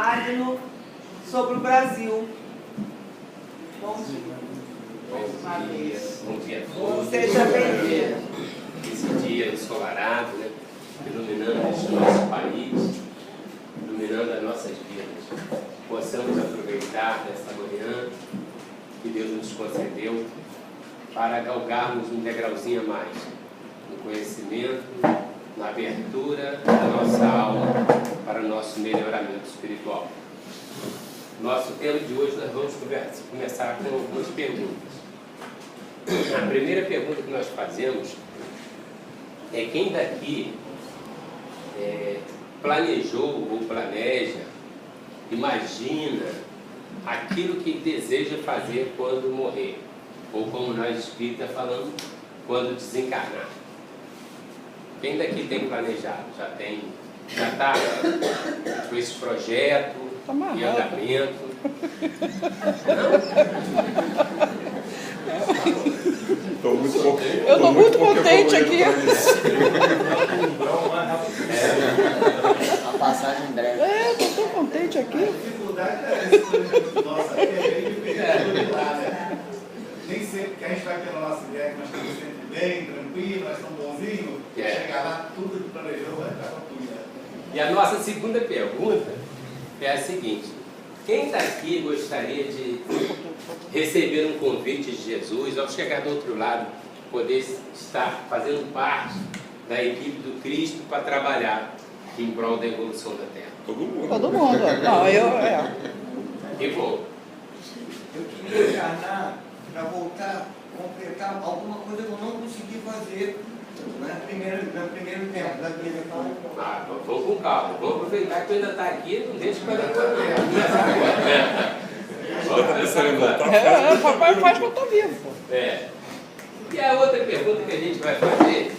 Magno sobre o Brasil. Bom dia. Bom dia a todos. Seja bem-vindo. Esse dia ensolarado, né? Iluminando este nosso país, iluminando as nossas vidas. Possamos aproveitar dessa manhã que Deus nos concedeu para galgarmos um degrauzinho a mais no conhecimento, na abertura da nossa alma para o nosso melhoramento espiritual. Nosso tema de hoje nós vamos começar com algumas perguntas. A primeira pergunta que nós fazemos é: quem daqui planejou ou planeja, imagina aquilo que deseja fazer quando morrer? Ou como nós espíritas falamos, quando desencarnar. Quem daqui tem planejado? Já está com esse projeto em andamento? Eu estou muito contente aqui. A passagem breve. Eu estou contente aqui. A dificuldade é essa, nossa, aqui é bem diferente lá, né? Nem sempre que a gente vai pela nossa ideia, que nós estamos sempre bem, tranquilos, nós estamos bonzinhos, chegar lá, tudo que planejou vai estar com tudo. E a nossa segunda pergunta é a seguinte: quem daqui gostaria de receber um convite de Jesus, ao chegar do outro lado, poder estar fazendo parte da equipe do Cristo para trabalhar em prol da evolução da Terra? Todo mundo. Todo mundo. Não, Que bom. Eu queria encarnar para voltar a completar alguma coisa que eu não consegui fazer no primeiro tempo da vida. Vamos com calma. Vamos aproveitar que eu ainda está aqui, não deixa para depois. Papai faz que eu estou vivo. E a outra pergunta que a gente vai fazer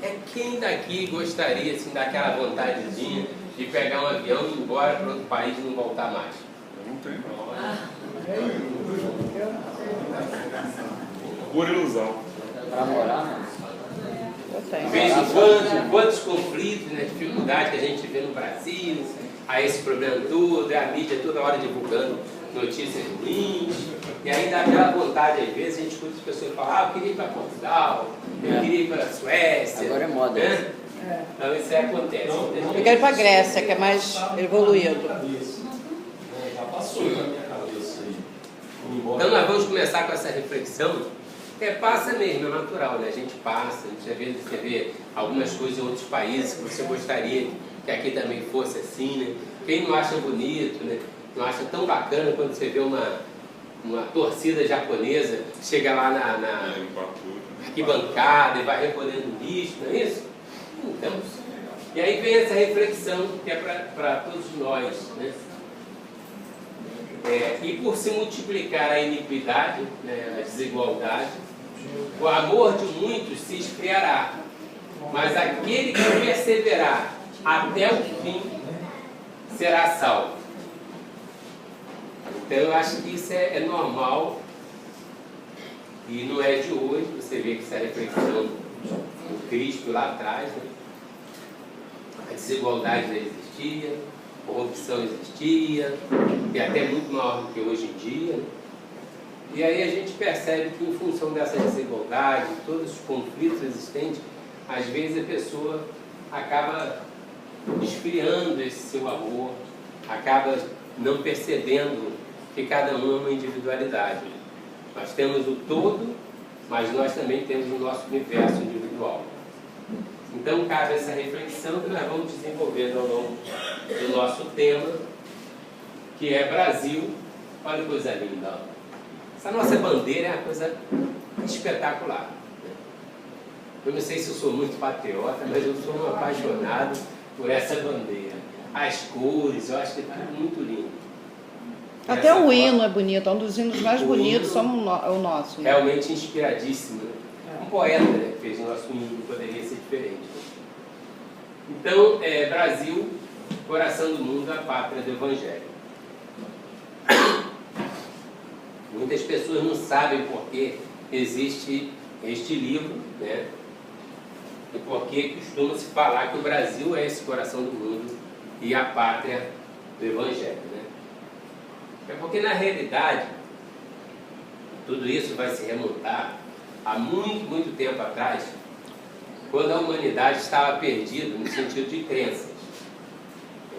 é: quem daqui gostaria, assim, daquela vontadezinha de pegar um avião e ir embora para outro país e não voltar mais? Eu não tenho. Por ilusão. Para morar, né? Eu tenho. De vez em quando, quantos conflitos, né, dificuldades que a gente vê no Brasil, a esse problema todo, a mídia toda hora divulgando notícias ruins, e aí dá aquela vontade, às vezes, a gente escuta as pessoas falar: eu queria ir para Portugal, eu queria ir para a Suécia. Agora é moda. Né? Então isso aí acontece. Eu quero ir para a Grécia, que é mais evoluído. Já passou na minha cabeça aí. Então nós vamos começar com essa reflexão. Passa mesmo, é natural, né? A gente passa, a gente às vezes você vê algumas coisas em outros países que você gostaria que aqui também fosse assim, né? Quem não acha bonito, né? Não acha tão bacana quando você vê uma torcida japonesa, chega lá na arquibancada e vai recolhendo lixo, não é isso? Então, e aí vem essa reflexão que é para todos nós, né? E por se multiplicar a iniquidade, né, a desigualdade, o amor de muitos se esfriará, mas aquele que perseverar até o fim será salvo. Então eu acho que isso é normal e não é de hoje. Você vê que essa reflexão do Cristo lá atrás, né? A desigualdade já existia, a corrupção existia, e até muito maior do que hoje em dia. E aí a gente percebe que, em função dessa desigualdade, todos os conflitos existentes, às vezes a pessoa acaba esfriando esse seu amor, acaba não percebendo que cada um é uma individualidade. Nós temos o todo, mas nós também temos o nosso universo individual. Então cabe essa reflexão que nós vamos desenvolvendo ao longo do nosso tema, que é Brasil. Olha que coisa linda. Essa nossa bandeira é uma coisa espetacular. Eu não sei se eu sou muito patriota, mas eu sou um apaixonado por essa bandeira. As cores, eu acho que é tudo muito lindo. Até o hino é bonito, é um dos hinos mais bonitos, é o nosso. Né? Realmente inspiradíssimo. Né? Um poeta, né, que fez o nosso hino, poderia ser diferente. Então, Brasil, coração do mundo, a pátria do Evangelho. Muitas pessoas não sabem por que existe este livro, né? E por que costuma-se falar que o Brasil é esse coração do mundo e a pátria do Evangelho, né? É porque, na realidade, tudo isso vai se remontar a muito, muito tempo atrás, quando a humanidade estava perdida no sentido de crenças.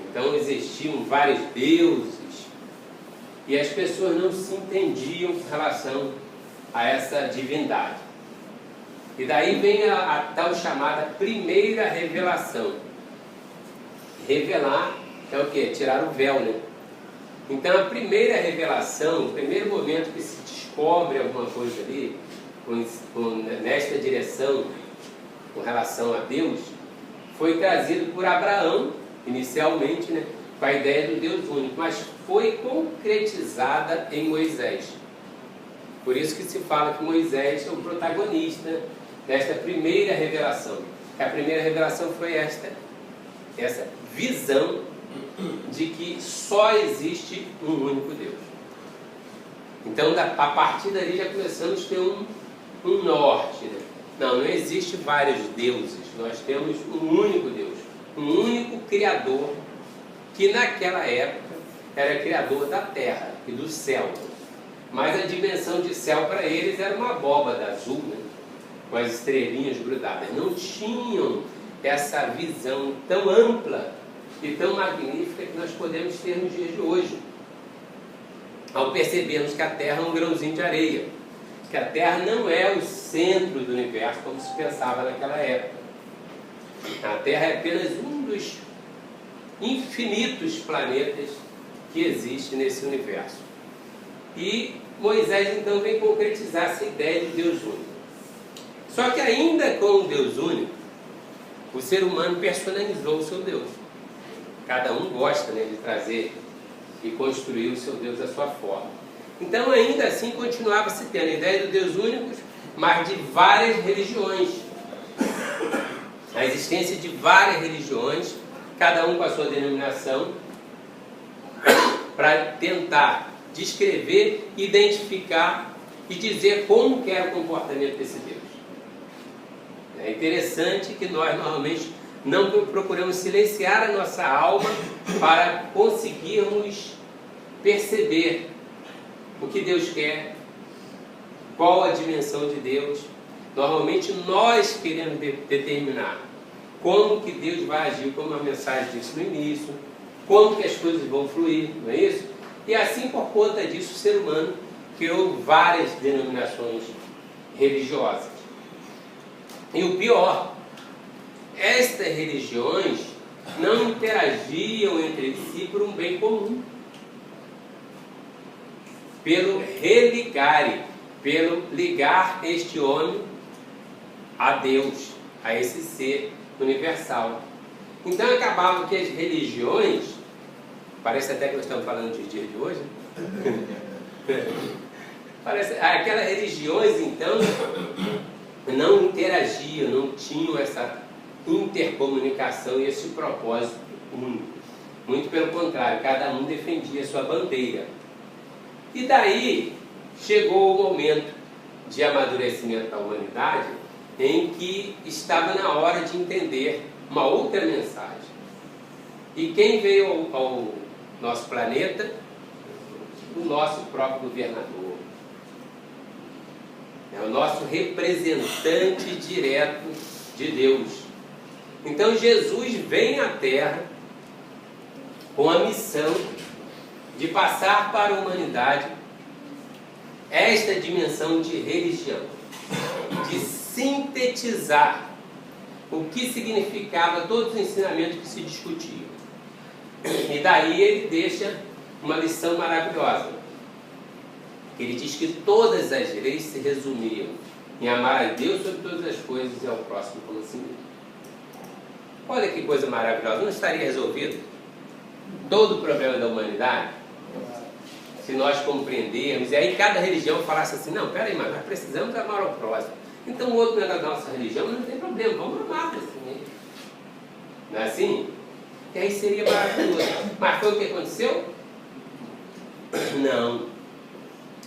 Então existiam vários deuses e as pessoas não se entendiam com relação a essa divindade. E daí vem a tal chamada primeira revelação. Revelar é o quê? Tirar o véu, né? Então a primeira revelação, o primeiro momento que se descobre alguma coisa ali, nesta direção, com relação a Deus, foi trazido por Abraão, inicialmente, né, com a ideia do Deus único, mas foi concretizada em Moisés. Por isso que se fala que Moisés é o protagonista desta primeira revelação. A primeira revelação foi essa visão de que só existe um único Deus. Então, a partir dali já começamos a ter um norte, né? Não existe vários deuses, nós temos um único Deus, um único Criador, que naquela época era Criador da terra e do céu. Mas a dimensão de céu para eles era uma abóbada azul, né? Com as estrelinhas grudadas. Não tinham essa visão tão ampla e tão magnífica que nós podemos ter nos dias de hoje, ao percebermos que a Terra é um grãozinho de areia, que a Terra não é o centro do universo como se pensava naquela época. A Terra é apenas um dos infinitos planetas que existe nesse universo. E Moisés então vem concretizar essa ideia de Deus único. Só que ainda com o Deus único, o ser humano personalizou o seu Deus. Cada um gosta, né, de trazer e construir o seu Deus à sua forma. Então ainda assim continuava se tendo a ideia do Deus único, mas de várias religiões. A existência de várias religiões, cada um com a sua denominação, para tentar descrever, identificar e dizer como que era o comportamento desse Deus. É interessante que nós normalmente não procuramos silenciar a nossa alma para conseguirmos perceber o que Deus quer, qual a dimensão de Deus. Normalmente nós queremos determinar como que Deus vai agir, como a mensagem disse no início, como que as coisas vão fluir, não é isso? E assim, por conta disso, o ser humano criou várias denominações religiosas. E o pior, estas religiões não interagiam entre si por um bem comum, pelo religare, pelo ligar este homem a Deus, a esse ser universal. Então acabava que as religiões, parece até que nós estamos falando de dia de hoje, parece, aquelas religiões então não interagiam, não tinham essa intercomunicação e esse propósito único. Muito pelo contrário, cada um defendia a sua bandeira. E daí chegou o momento de amadurecimento da humanidade, em que estava na hora de entender uma outra mensagem. E quem veio ao nosso planeta? O nosso próprio governador. É o nosso representante direto de Deus. Então Jesus vem à Terra com a missão de passar para a humanidade esta dimensão de religião, de sintetizar o que significava todos os ensinamentos que se discutiam. E daí ele deixa uma lição maravilhosa. Ele diz que todas as leis se resumiam em amar a Deus sobre todas as coisas e ao próximo como a si mesmo. Olha que coisa maravilhosa, não estaria resolvido todo o problema da humanidade se nós compreendermos, e aí cada religião falasse assim, não, peraí, mas nós precisamos amar ao próximo. Então o outro não é da nossa religião, não tem problema, vamos amar assim. Não é assim? E aí seria maravilhoso. Mas foi o que aconteceu? Não.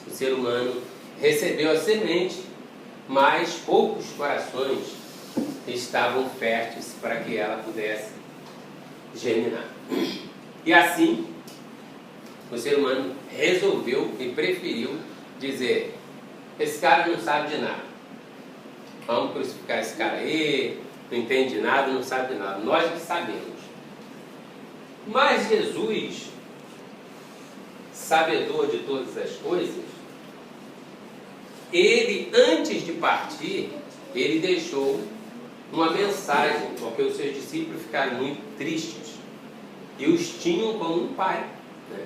O ser humano recebeu a semente, mas poucos corações estavam férteis para que ela pudesse germinar. E assim, o ser humano resolveu e preferiu dizer: esse cara não sabe de nada, vamos crucificar esse cara aí, não entende de nada, não sabe de nada, nós que sabemos. Mas Jesus, sabedor de todas as coisas, ele, antes de partir, ele deixou uma mensagem, porque os seus discípulos ficaram muito tristes e os tinham como um pai, né?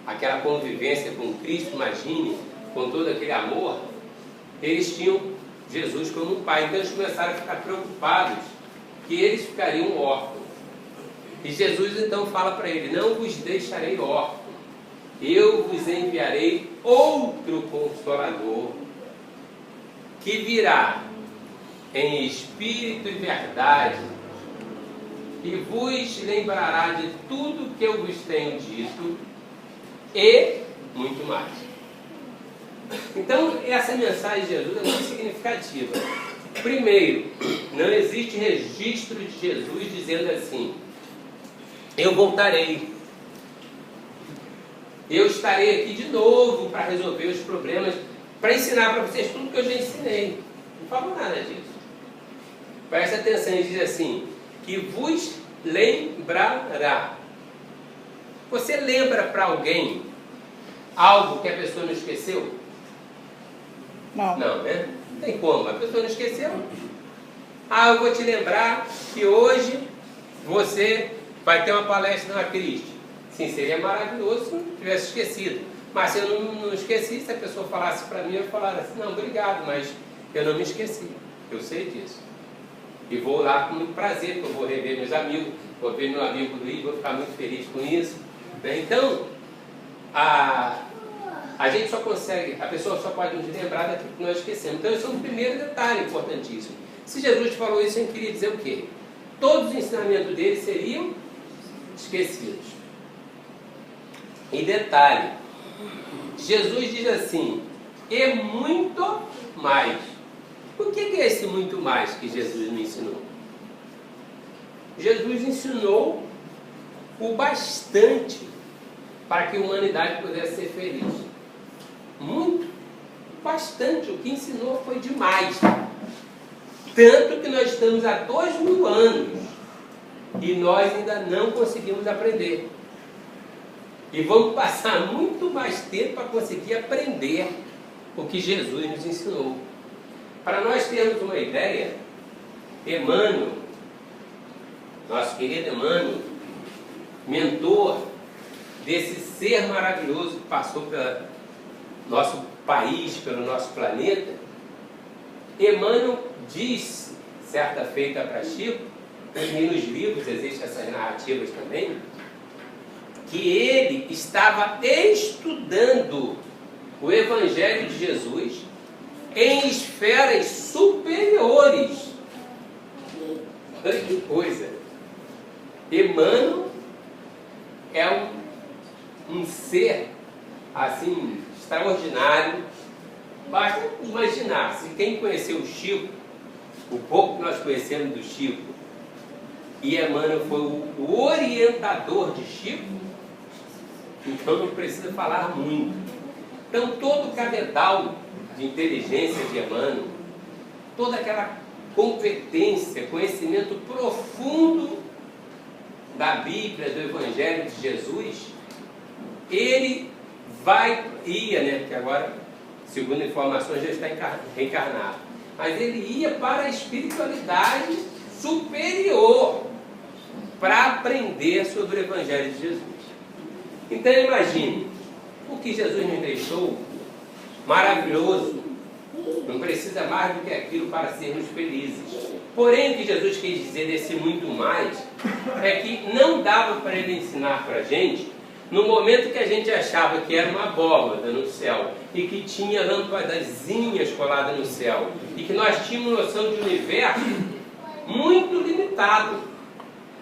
Aquela convivência com Cristo, imagine, com todo aquele amor, eles tinham Jesus como um pai. Então eles começaram a ficar preocupados que eles ficariam órfãos. E Jesus então fala para ele: não vos deixarei órfãos, eu vos enviarei outro Consolador, que virá em espírito e verdade, e vos lembrará de tudo que eu vos tenho dito, e muito mais. Então, essa mensagem de Jesus é muito significativa. Primeiro, não existe registro de Jesus dizendo assim: eu voltarei, eu estarei aqui de novo para resolver os problemas, para ensinar para vocês tudo que eu já ensinei. Não falou nada disso. Presta atenção, ele diz assim: que vos lembrará. Você lembra para alguém algo que a pessoa não esqueceu? Não. Não, né? Não tem como, a pessoa não esqueceu. Ah, eu vou te lembrar que hoje você vai ter uma palestra na Cristo. Sim, seria maravilhoso se não tivesse esquecido. Mas se eu não esqueci, se a pessoa falasse para mim, eu falaria assim: não, obrigado, mas eu não me esqueci, eu sei disso. E vou lá com muito prazer, porque eu vou rever meus amigos, vou ver meu amigo Luiz, vou ficar muito feliz com isso. Então, a gente só consegue, a pessoa só pode nos lembrar daquilo que nós esquecemos. Então, esse é um primeiro detalhe importantíssimo. Se Jesus falou isso, ele queria dizer o quê? Todos os ensinamentos dele seriam esquecidos. E detalhe, Jesus diz assim: e muito mais. O que é esse muito mais que Jesus me ensinou? Jesus ensinou o bastante para que a humanidade pudesse ser feliz. Muito, bastante. O que ensinou foi demais. Tanto que nós estamos há 2000 anos e nós ainda não conseguimos aprender. E vamos passar muito mais tempo para conseguir aprender o que Jesus nos ensinou. Para nós termos uma ideia, Emmanuel, nosso querido Emmanuel, mentor desse ser maravilhoso que passou pelo nosso país, pelo nosso planeta, Emmanuel disse, certa feita para Chico, e nos livros existem essas narrativas também, que ele estava estudando o Evangelho de Jesus em esferas superiores. Olha que coisa! Emmanuel é um ser assim extraordinário. Basta imaginar, se quem conheceu o Chico, o pouco que nós conhecemos do Chico, e Emmanuel foi o orientador de Chico, então não precisa falar muito. Então todo o cabedal de inteligência de Emmanuel, toda aquela competência, conhecimento profundo da Bíblia, do Evangelho de Jesus, ele ia, né, que agora, segundo informações, já está reencarnado, mas ele ia para a espiritualidade superior para aprender sobre o Evangelho de Jesus. Então imagine, o que Jesus nos deixou maravilhoso, não precisa mais do que aquilo para sermos felizes. Porém, o que Jesus quis dizer desse muito mais é que não dava para ele ensinar para a gente no momento que a gente achava que era uma abóbada no céu e que tinha lâmpadazinhas coladas no céu e que nós tínhamos noção de um universo muito limitado,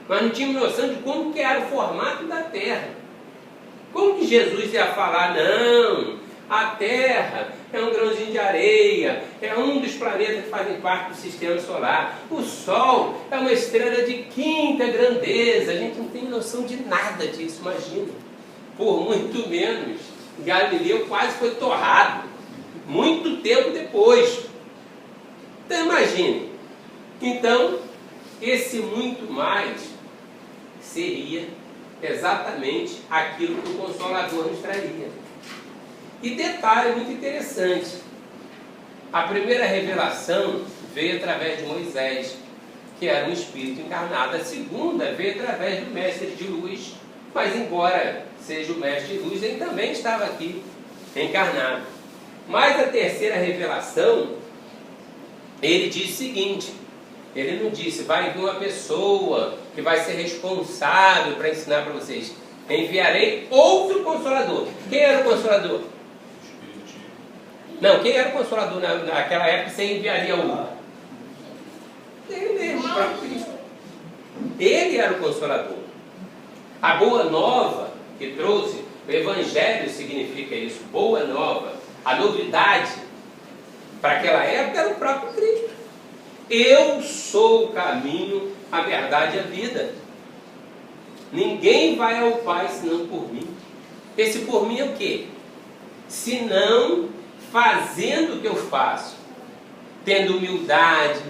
mas não tínhamos noção de como que era o formato da Terra. Como que Jesus ia falar: não, a Terra é um grãozinho de areia, é um dos planetas que fazem parte do sistema solar, o Sol é uma estrela de quinta grandeza. A gente não tem noção de nada disso, imagina. por muito menos, Galileu quase foi torrado, muito tempo depois. Então imagine, então esse muito mais seria exatamente aquilo que o Consolador nos traria. E detalhe muito interessante, a primeira revelação veio através de Moisés, que era um espírito encarnado. A segunda veio através do mestre de luz, mas embora seja o mestre de luz, ele também estava aqui encarnado. Mas a terceira revelação, ele diz o seguinte, ele não disse, vai vir uma pessoa que vai ser responsável para ensinar para vocês. Enviarei outro Consolador. Quem era o Consolador? Não, quem era o Consolador naquela época? Você enviaria outro? Ele mesmo, o próprio Cristo. Ele era o Consolador. A boa nova que trouxe, o Evangelho significa isso, boa nova. A novidade para aquela época era o próprio Cristo. Eu sou o caminho, a verdade e a vida. Ninguém vai ao Pai senão por mim. Esse por mim é o quê? Senão fazendo o que eu faço, tendo humildade,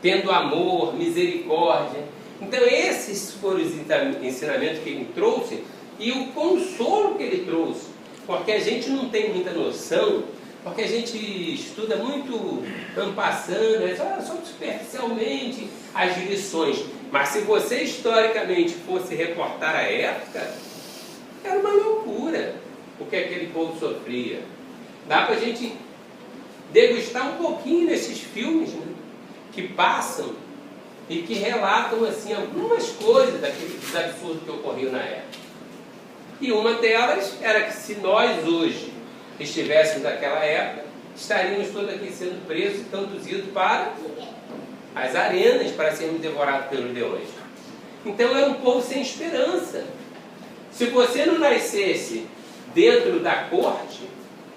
tendo amor, misericórdia. Então esses foram os ensinamentos que ele trouxe e o consolo que ele trouxe, porque a gente não tem muita noção, porque a gente estuda muito passando, só superficialmente as lições, mas se você historicamente fosse reportar a época, era uma loucura o que aquele povo sofria. Dá para a gente degustar um pouquinho nesses filmes, né, que passam e que relatam assim, algumas coisas dos absurdos que ocorriam na época. E uma delas era que se nós hoje estivéssemos naquela época, estaríamos todos aqui sendo presos e conduzidos para as arenas para sermos devorados pelos leões. Então era um povo sem esperança. Se você não nascesse dentro da corte,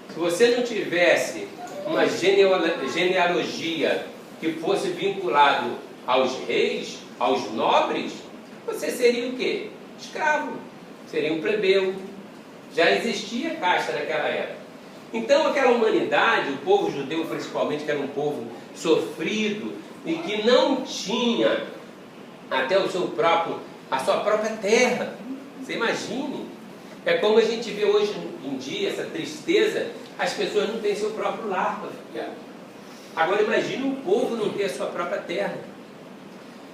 se você não tivesse uma genealogia que fosse vinculado aos reis, aos nobres, você seria o quê? Escravo, seria um plebeu. Já existia casta naquela época. Então aquela humanidade, o povo judeu principalmente, que era um povo sofrido e que não tinha até a sua própria terra. Você imagine. É como a gente vê hoje em dia, essa tristeza, as pessoas não têm seu próprio lar para ficar. Agora imagine um povo não ter a sua própria terra.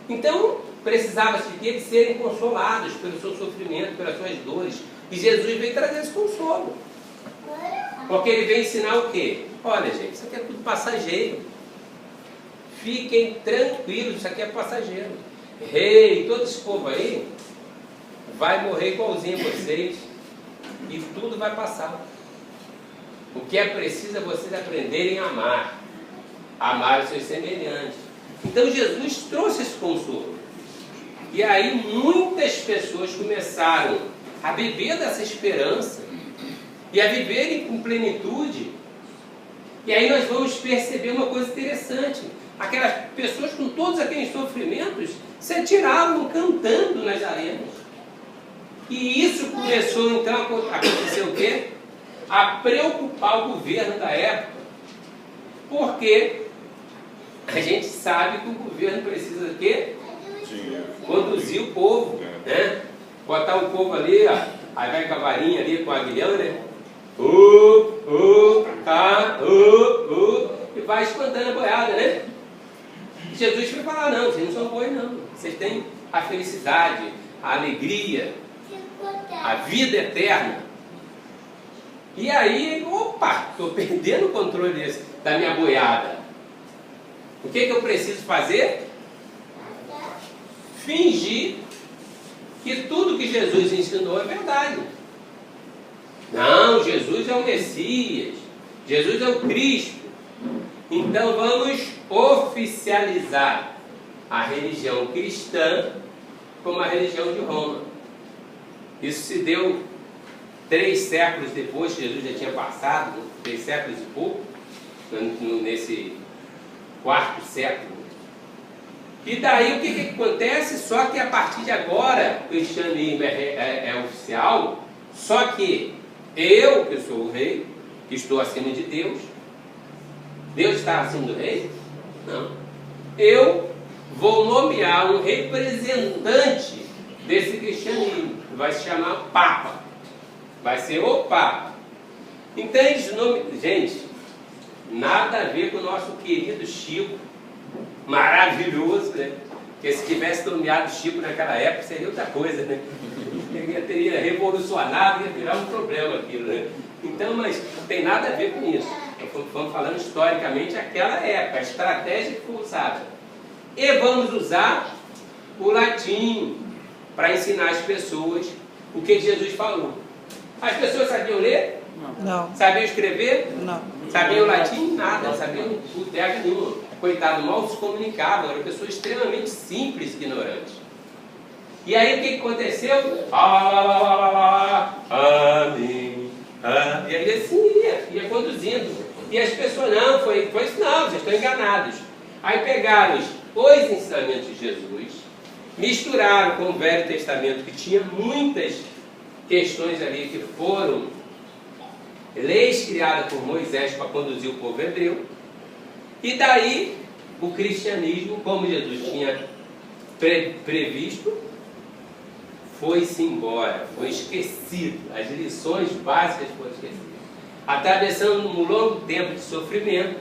Então precisava-se de eles serem consolados pelo seu sofrimento, pelas suas dores. E Jesus veio trazer esse consolo. Porque ele veio ensinar o quê? Olha, gente, isso aqui é tudo passageiro. Fiquem tranquilos, isso aqui é passageiro. Rei, todo esse povo aí vai morrer igualzinho a vocês. E tudo vai passar. O que é preciso é vocês aprenderem a amar. Amar os seus semelhantes. Então Jesus trouxe esse consolo. E aí muitas pessoas começaram a viver dessa esperança e a viverem com plenitude. E aí nós vamos perceber uma coisa interessante. Aquelas pessoas com todos aqueles sofrimentos se atiravam cantando nas arenas. E isso começou então a acontecer o quê? A preocupar o governo da época. Porque a gente sabe que o governo precisa o quê? Conduzir o povo, né? Botar o povo ali, ó, aí vai com a varinha ali, com a aguilhão, né? E vai espantando a boiada, né? E Jesus foi falar, não, vocês não são boi não. Vocês têm a felicidade, a alegria, a vida eterna. E aí, opa, estou perdendo o controle da minha boiada. O que eu preciso fazer? Fingir que tudo que Jesus ensinou é verdade. Não, Jesus é o Messias, Jesus é o Cristo. Então vamos oficializar a religião cristã como a religião de Roma. Isso se deu 3 séculos depois, que Jesus já tinha passado, 3 séculos e pouco, nesse 4º século. E daí o que acontece? Só que a partir de agora, o cristianismo é oficial, Só que eu, que sou o rei, que estou acima de Deus, Deus está acima do rei? Não. Eu vou nomear um representante desse cristianismo, que vai se chamar Papa. Vai ser o Papa. Entende o nome? Gente, nada a ver com o nosso querido Chico, maravilhoso, né? Porque se tivesse nomeado Chico naquela época, seria outra coisa, né? Ele teria revolucionado, ia virar um problema aquilo, né? Então, mas não tem nada a ver com isso. Estamos falando historicamente aquela época, a estratégia que foi usada. E vamos usar o latim para ensinar as pessoas o que Jesus falou. As pessoas sabiam ler? Não. Sabiam escrever? Não. Sabiam latim? Nada. Não sabiam bodega nenhuma. Coitado, mal se comunicavam. Eram pessoas extremamente simples, ignorantes. E aí o que aconteceu? Amém. E aí assim ia conduzindo. E as pessoas, não, foi isso não, vocês estão enganados. Aí pegaram os ensinamentos de Jesus, misturaram com o Velho Testamento, que tinha muitas questões ali que foram leis criadas por Moisés para conduzir o povo hebreu. E daí o cristianismo, como Jesus tinha previsto, foi-se embora, foi esquecido. As lições básicas foram esquecidas. Atravessando um longo tempo de sofrimento,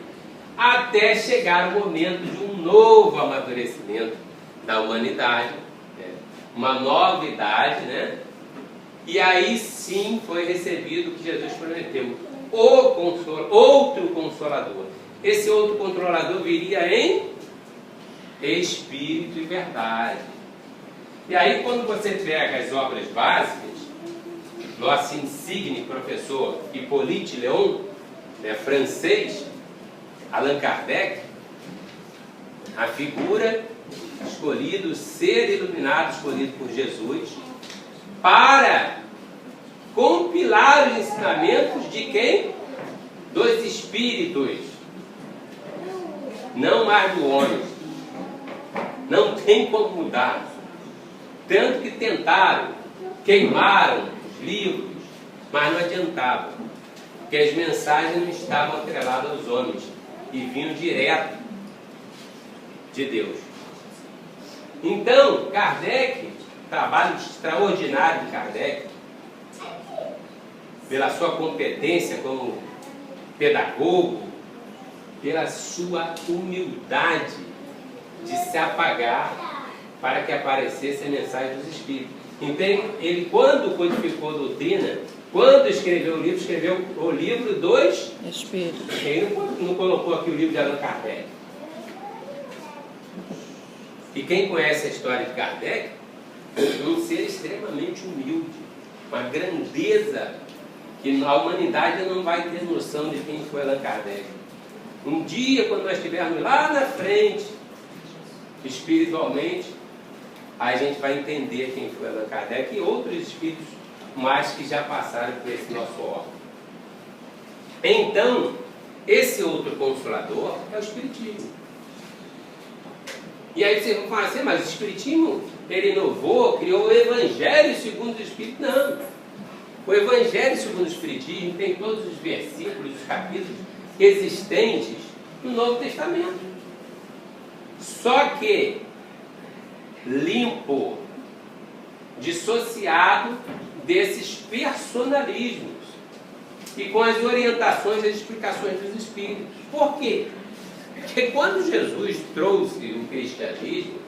até chegar o momento de um novo amadurecimento da humanidade, né? Uma nova idade, né? E aí sim foi recebido o que Jesus prometeu, outro Consolador. Esse outro Consolador viria em Espírito e Verdade. E aí quando você pega as obras básicas, nosso insigne professor Hippolyte Léon, né, francês, Allan Kardec, a figura escolhida, o ser iluminado escolhido por Jesus, para compilar os ensinamentos de quem? Dos Espíritos, não mais do homem. Não tem como mudar. Tanto que tentaram, queimaram os livros, mas não adiantava, porque as mensagens não estavam atreladas aos homens e vinham direto de Deus. Então, Kardec, trabalho extraordinário de Kardec, pela sua competência como pedagogo, pela sua humildade de se apagar para que aparecesse a mensagem dos Espíritos. Então, ele, quando codificou a doutrina, quando escreveu o livro dos Espíritos. Ele não colocou aqui o livro de Allan Kardec. E quem conhece a história de Kardec, é um ser extremamente humilde, uma grandeza que a humanidade não vai ter noção de quem foi Allan Kardec. Um dia, quando nós estivermos lá na frente, espiritualmente, a gente vai entender quem foi Allan Kardec e outros espíritos mais que já passaram por esse nosso órgão. Então, esse outro Consolador é o Espiritismo. E aí vocês vão falar assim, mas o Espiritismo, ele inovou, criou o Evangelho segundo o Espírito. Não. O Evangelho segundo o Espiritismo tem todos os versículos, os capítulos existentes no Novo Testamento. Só que limpo, dissociado desses personalismos e com as orientações e as explicações dos Espíritos. Por quê? Porque quando Jesus trouxe o cristianismo,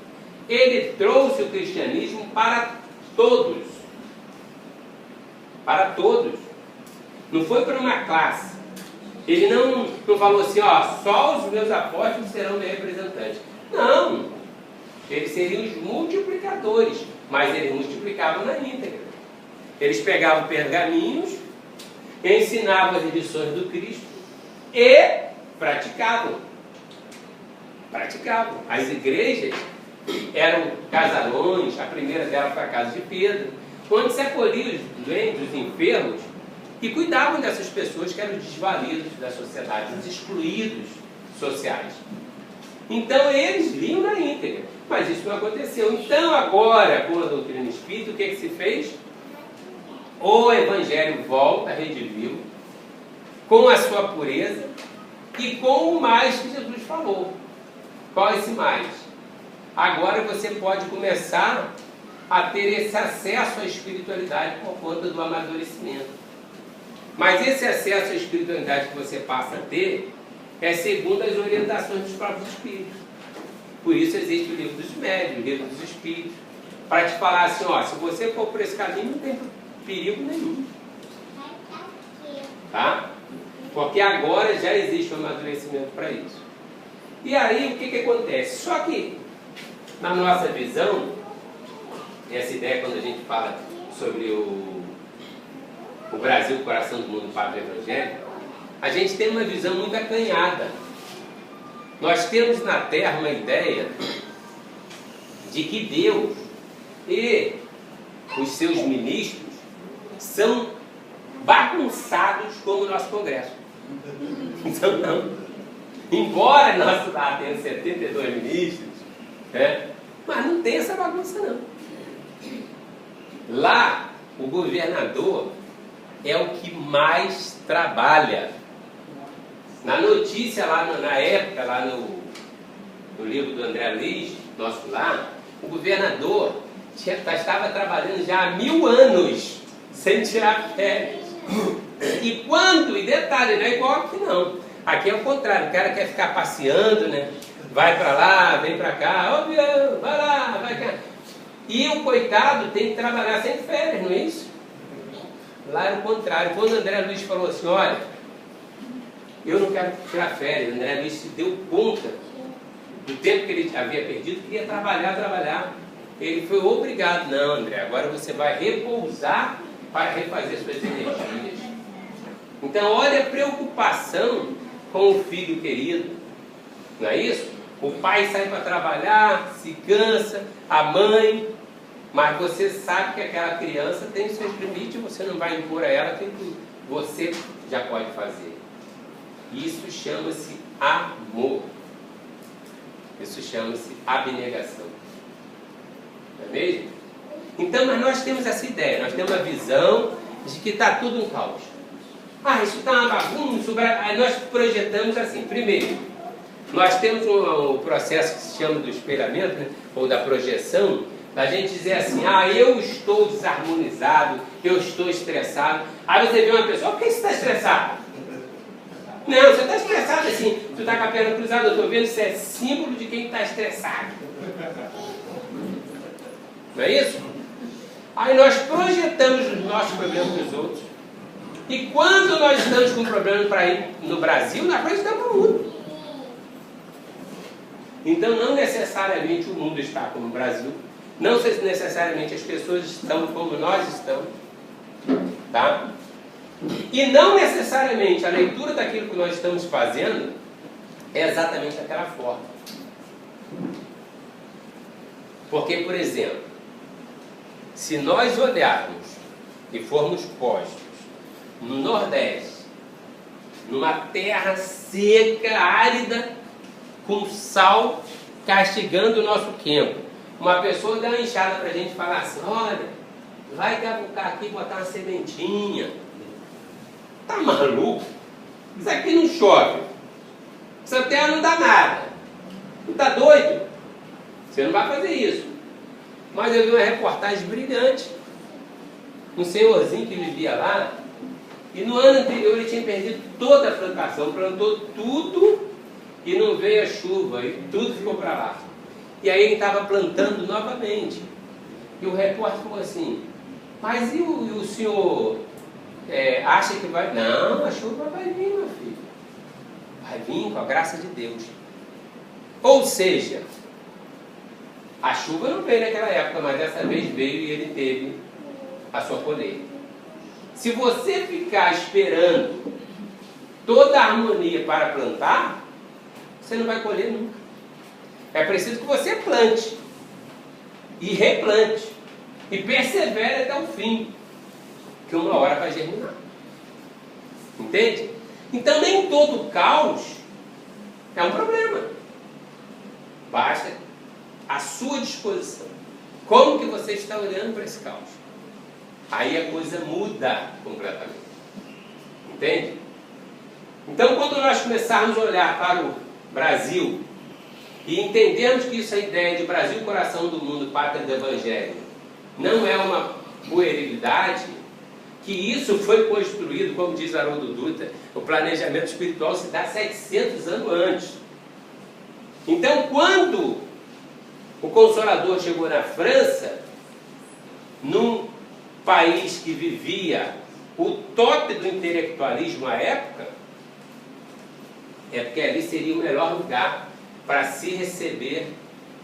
ele trouxe o cristianismo para todos. Para todos. Não foi para uma classe. Ele não falou assim, ó, só os meus apóstolos serão meus representantes. Não. Eles seriam os multiplicadores, mas eles multiplicavam na íntegra. Eles pegavam pergaminhos, ensinavam as lições do Cristo e praticavam. Praticavam. As igrejas eram casarões, a primeira delas foi a casa de Pedro, onde se acolhiam os doentes, os enfermos, e cuidavam dessas pessoas que eram os desvalidos da sociedade, os excluídos sociais. Então eles liam na íntegra, mas isso não aconteceu. Então agora, com a doutrina espírita, o que se fez? o Evangelho volta a redivir com a sua pureza e com o mais que Jesus falou. Qual é esse mais? Agora você pode começar a ter esse acesso à espiritualidade por conta do amadurecimento. Mas esse acesso à espiritualidade que você passa a ter é segundo as orientações dos próprios espíritos. Por isso existe o livro dos médiuns, o livro dos espíritos, para te falar assim, ó, se você for por esse caminho, não tem perigo nenhum. Tá? Porque agora já existe um amadurecimento para isso. E aí, o que acontece? Só que, na nossa visão, essa ideia quando a gente fala sobre o Brasil, o coração do mundo, Padre Evangelho, a gente tem uma visão muito acanhada. Nós temos na Terra uma ideia de que Deus e os seus ministros são bagunçados como o nosso Congresso. Então não. Embora nosso lá tenha 72 ministros, né, mas não tem essa bagunça não. Lá, o governador é o que mais trabalha. Na notícia, lá na época, lá no livro do André Luiz, nosso lá, o governador estava trabalhando já há 1000 anos sem tirar férias. E detalhe, não é igual aqui não. Aqui é o contrário, o cara quer ficar passeando, né? Vai para lá, vem para cá, ó, vai lá, vai cá. E o coitado tem que trabalhar sem férias, não é isso? Lá era o contrário. Quando o André Luiz falou assim, olha, eu não quero tirar férias, o André Luiz se deu conta do tempo que ele havia perdido, queria trabalhar. Ele foi obrigado, não, André, agora você vai repousar para refazer suas energias. Então, olha a preocupação com o filho querido, não é isso? O pai sai para trabalhar, se cansa, a mãe, mas você sabe que aquela criança tem seus limites, você não vai impor a ela aquilo que você já pode fazer. Isso chama-se amor. Isso chama-se abnegação. Não é mesmo? Então, mas nós temos essa ideia, nós temos a visão de que está tudo um caos. Ah, isso está uma bagunça. Aí nós projetamos assim, primeiro, nós temos um processo que se chama do espelhamento, né, ou da projeção, da gente dizer assim, ah, eu estou desarmonizado, eu estou estressado. Aí você vê uma pessoa, por que você está estressado? Não, você está estressado assim, tu está com a perna cruzada, eu estou vendo, isso é símbolo de quem está estressado. Não é isso? Aí nós projetamos os nossos problemas nos outros. E quando nós estamos com um problema para ir no Brasil, nós projetamos para o mundo. Então não necessariamente o mundo está como o Brasil, não necessariamente as pessoas estão como nós estamos, tá? E não necessariamente a leitura daquilo que nós estamos fazendo é exatamente daquela forma. Porque, por exemplo, se nós olharmos e formos postos no Nordeste, numa terra seca, árida, com sal castigando o nosso campo, uma pessoa dá uma enxada para a gente falar assim, olha, vai cavucar aqui e botar uma sementinha. Tá maluco? Isso aqui não chove. Essa terra não dá nada. Não tá doido? Você não vai fazer isso. Mas eu vi uma reportagem brilhante. Um senhorzinho que vivia lá, e no ano anterior ele tinha perdido toda a plantação, plantou tudo e não veio a chuva, e tudo ficou para lá. E aí ele estava plantando novamente. E o repórter falou assim, mas e o senhor acha que vai... Não, a chuva vai vir, meu filho. Vai vir com a graça de Deus. Ou seja, a chuva não veio naquela época, mas dessa vez veio e ele teve a sua colheita. Se você ficar esperando toda a harmonia para plantar, você não vai colher nunca. É preciso que você plante e replante e persevere até o fim, que uma hora vai germinar. Entende? Então nem todo caos é um problema. Basta a sua disposição. Como que você está olhando para esse caos? aí a coisa muda completamente. Entende? Então, quando nós começarmos a olhar para o Brasil e entendemos que isso é a ideia de Brasil, coração do mundo, pátria do Evangelho, não é uma puerilidade, que isso foi construído, como diz Haroldo Dutra, o planejamento espiritual se dá 700 anos antes. Então, quando o Consolador chegou na França, num país que vivia o tope do intelectualismo à época, é porque ali seria o melhor lugar para se receber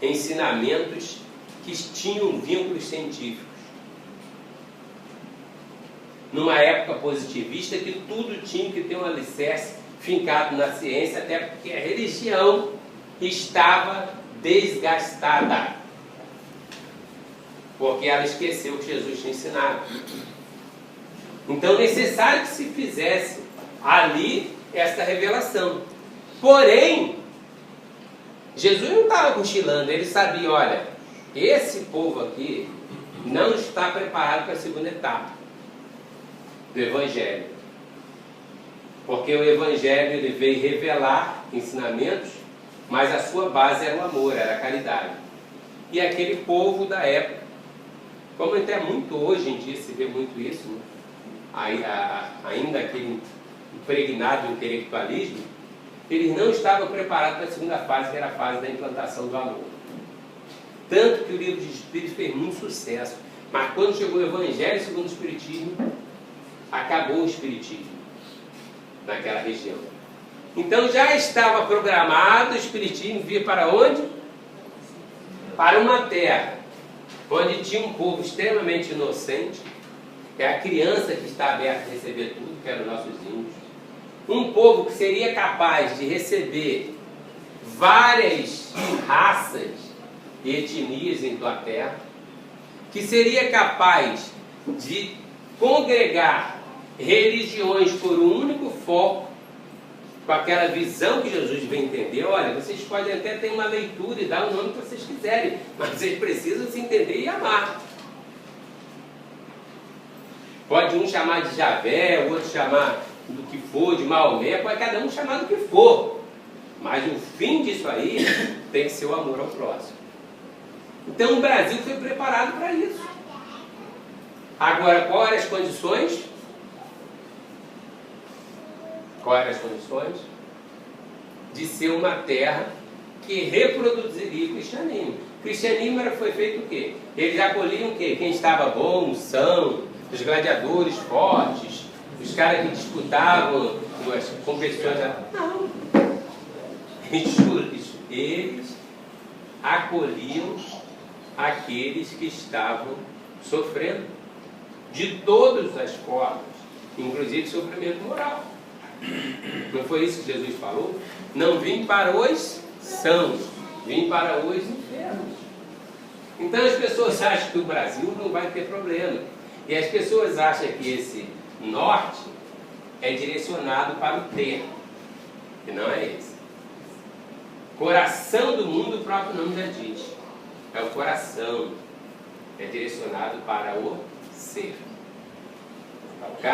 ensinamentos que tinham vínculos científicos. Numa época positivista que tudo tinha que ter um alicerce fincado na ciência, até porque a religião estava desgastada, porque ela esqueceu o que Jesus tinha ensinado. Então é necessário que se fizesse ali esta revelação. Porém, Jesus não estava cochilando, ele sabia, olha, esse povo aqui não está preparado para a segunda etapa do Evangelho. Porque o Evangelho ele veio revelar ensinamentos, mas a sua base era o amor, era a caridade. E aquele povo da época, como até muito hoje em dia se vê muito isso, né? Ainda aquele impregnado do intelectualismo, eles não estavam preparados para a segunda fase, que era a fase da implantação do amor. Tanto que o livro de Espíritos fez muito sucesso. Mas quando chegou o Evangelho segundo o Espiritismo, acabou o Espiritismo naquela região. Então já estava programado o Espiritismo vir para onde? Para uma terra onde tinha um povo extremamente inocente, que é a criança que está aberta a receber tudo, que eram nossos índios. Um povo que seria capaz de receber várias raças e etnias em tua terra, que seria capaz de congregar religiões por um único foco, com aquela visão que Jesus vem entender. Olha, vocês podem até ter uma leitura e dar o nome que vocês quiserem, mas vocês precisam se entender e amar. Pode um chamar de Javé, o outro chamar do que for, de Maomé, pode cada um chamar do que for. Mas o fim disso aí tem que ser o amor ao próximo. Então o Brasil foi preparado para isso. Agora, quais eram as condições? Quais eram as condições? De ser uma terra que reproduziria o cristianismo. O cristianismo foi feito o quê? Eles acolhiam o quê? Quem estava bom, são, os gladiadores fortes, os caras que disputavam as competições. Não. Eles acolhiam aqueles que estavam sofrendo de todas as formas, inclusive sofrimento moral. Não foi isso que Jesus falou? Não vim para os sãos, vim para os enfermos. Então as pessoas acham que o Brasil não vai ter problema. E as pessoas acham que esse norte é direcionado para o ter, que não é esse. Coração do mundo, o próprio nome já diz. É o coração. É direcionado para o ser. Ok?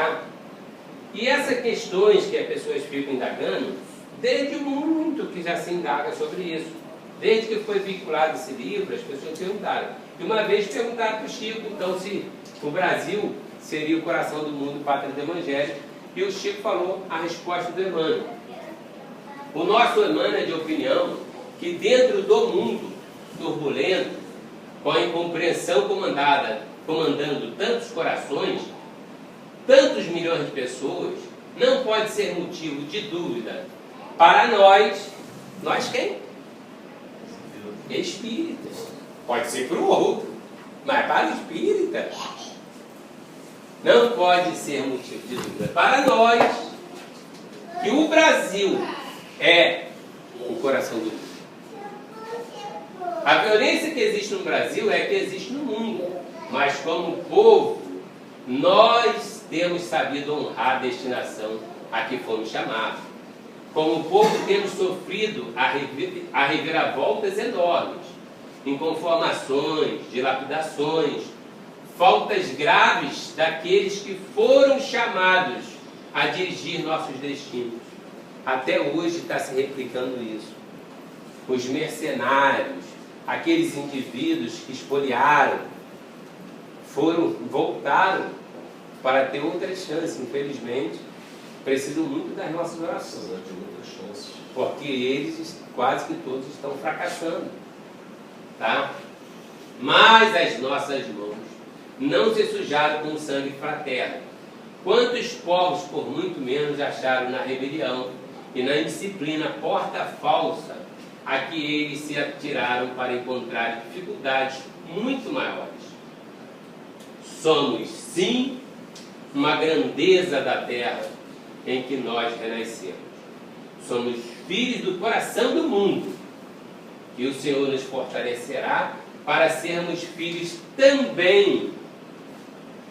E essas questões que as pessoas ficam indagando, desde muito que já se indaga sobre isso. Desde que foi vinculado esse livro, as pessoas perguntaram. E uma vez perguntaram para o Chico, então, se o Brasil seria o coração do mundo, pátria do Evangelho. E o Chico falou a resposta do Emmanuel. O nosso Emmanuel é de opinião que dentro do mundo turbulento, com a incompreensão comandando tantos corações, tantos milhões de pessoas, não pode ser motivo de dúvida para nós quem? Espíritas. Pode ser para o outro, mas para o espírita não pode ser motivo de dúvida para nós que o Brasil é o coração do mundo. A violência que existe no Brasil é a que existe no mundo, mas como povo nós temos sabido honrar a destinação a que fomos chamados. Como povo temos sofrido a reviravoltas enormes, inconformações, dilapidações, faltas graves daqueles que foram chamados a dirigir nossos destinos. Até hoje está se replicando isso. Os mercenários, aqueles indivíduos que espoliaram, voltaram para ter outra chance. Infelizmente, precisam muito das nossas orações, de muitas chances. porque eles quase que todos estão fracassando, tá? Mas as nossas mãos não se sujaram com sangue fraterno. Quantos povos por muito menos acharam na rebelião e na indisciplina porta falsa a que eles se atiraram para encontrar dificuldades muito maiores. Somos, sim, uma grandeza da terra em que nós renascemos. Somos filhos do coração do mundo, e o Senhor nos fortalecerá para sermos filhos também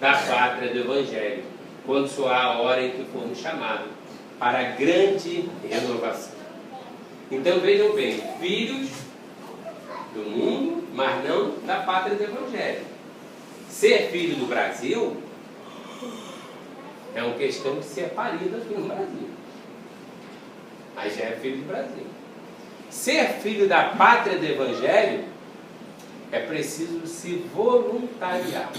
da pátria do Evangelho, quando soar a hora em que formos chamados para a grande renovação. Então vejam bem, filhos do mundo, mas não da pátria do Evangelho. Ser filho do Brasil é uma questão de ser parido aqui no Brasil, mas já é filho do Brasil. Ser filho da pátria do Evangelho é preciso se voluntariar,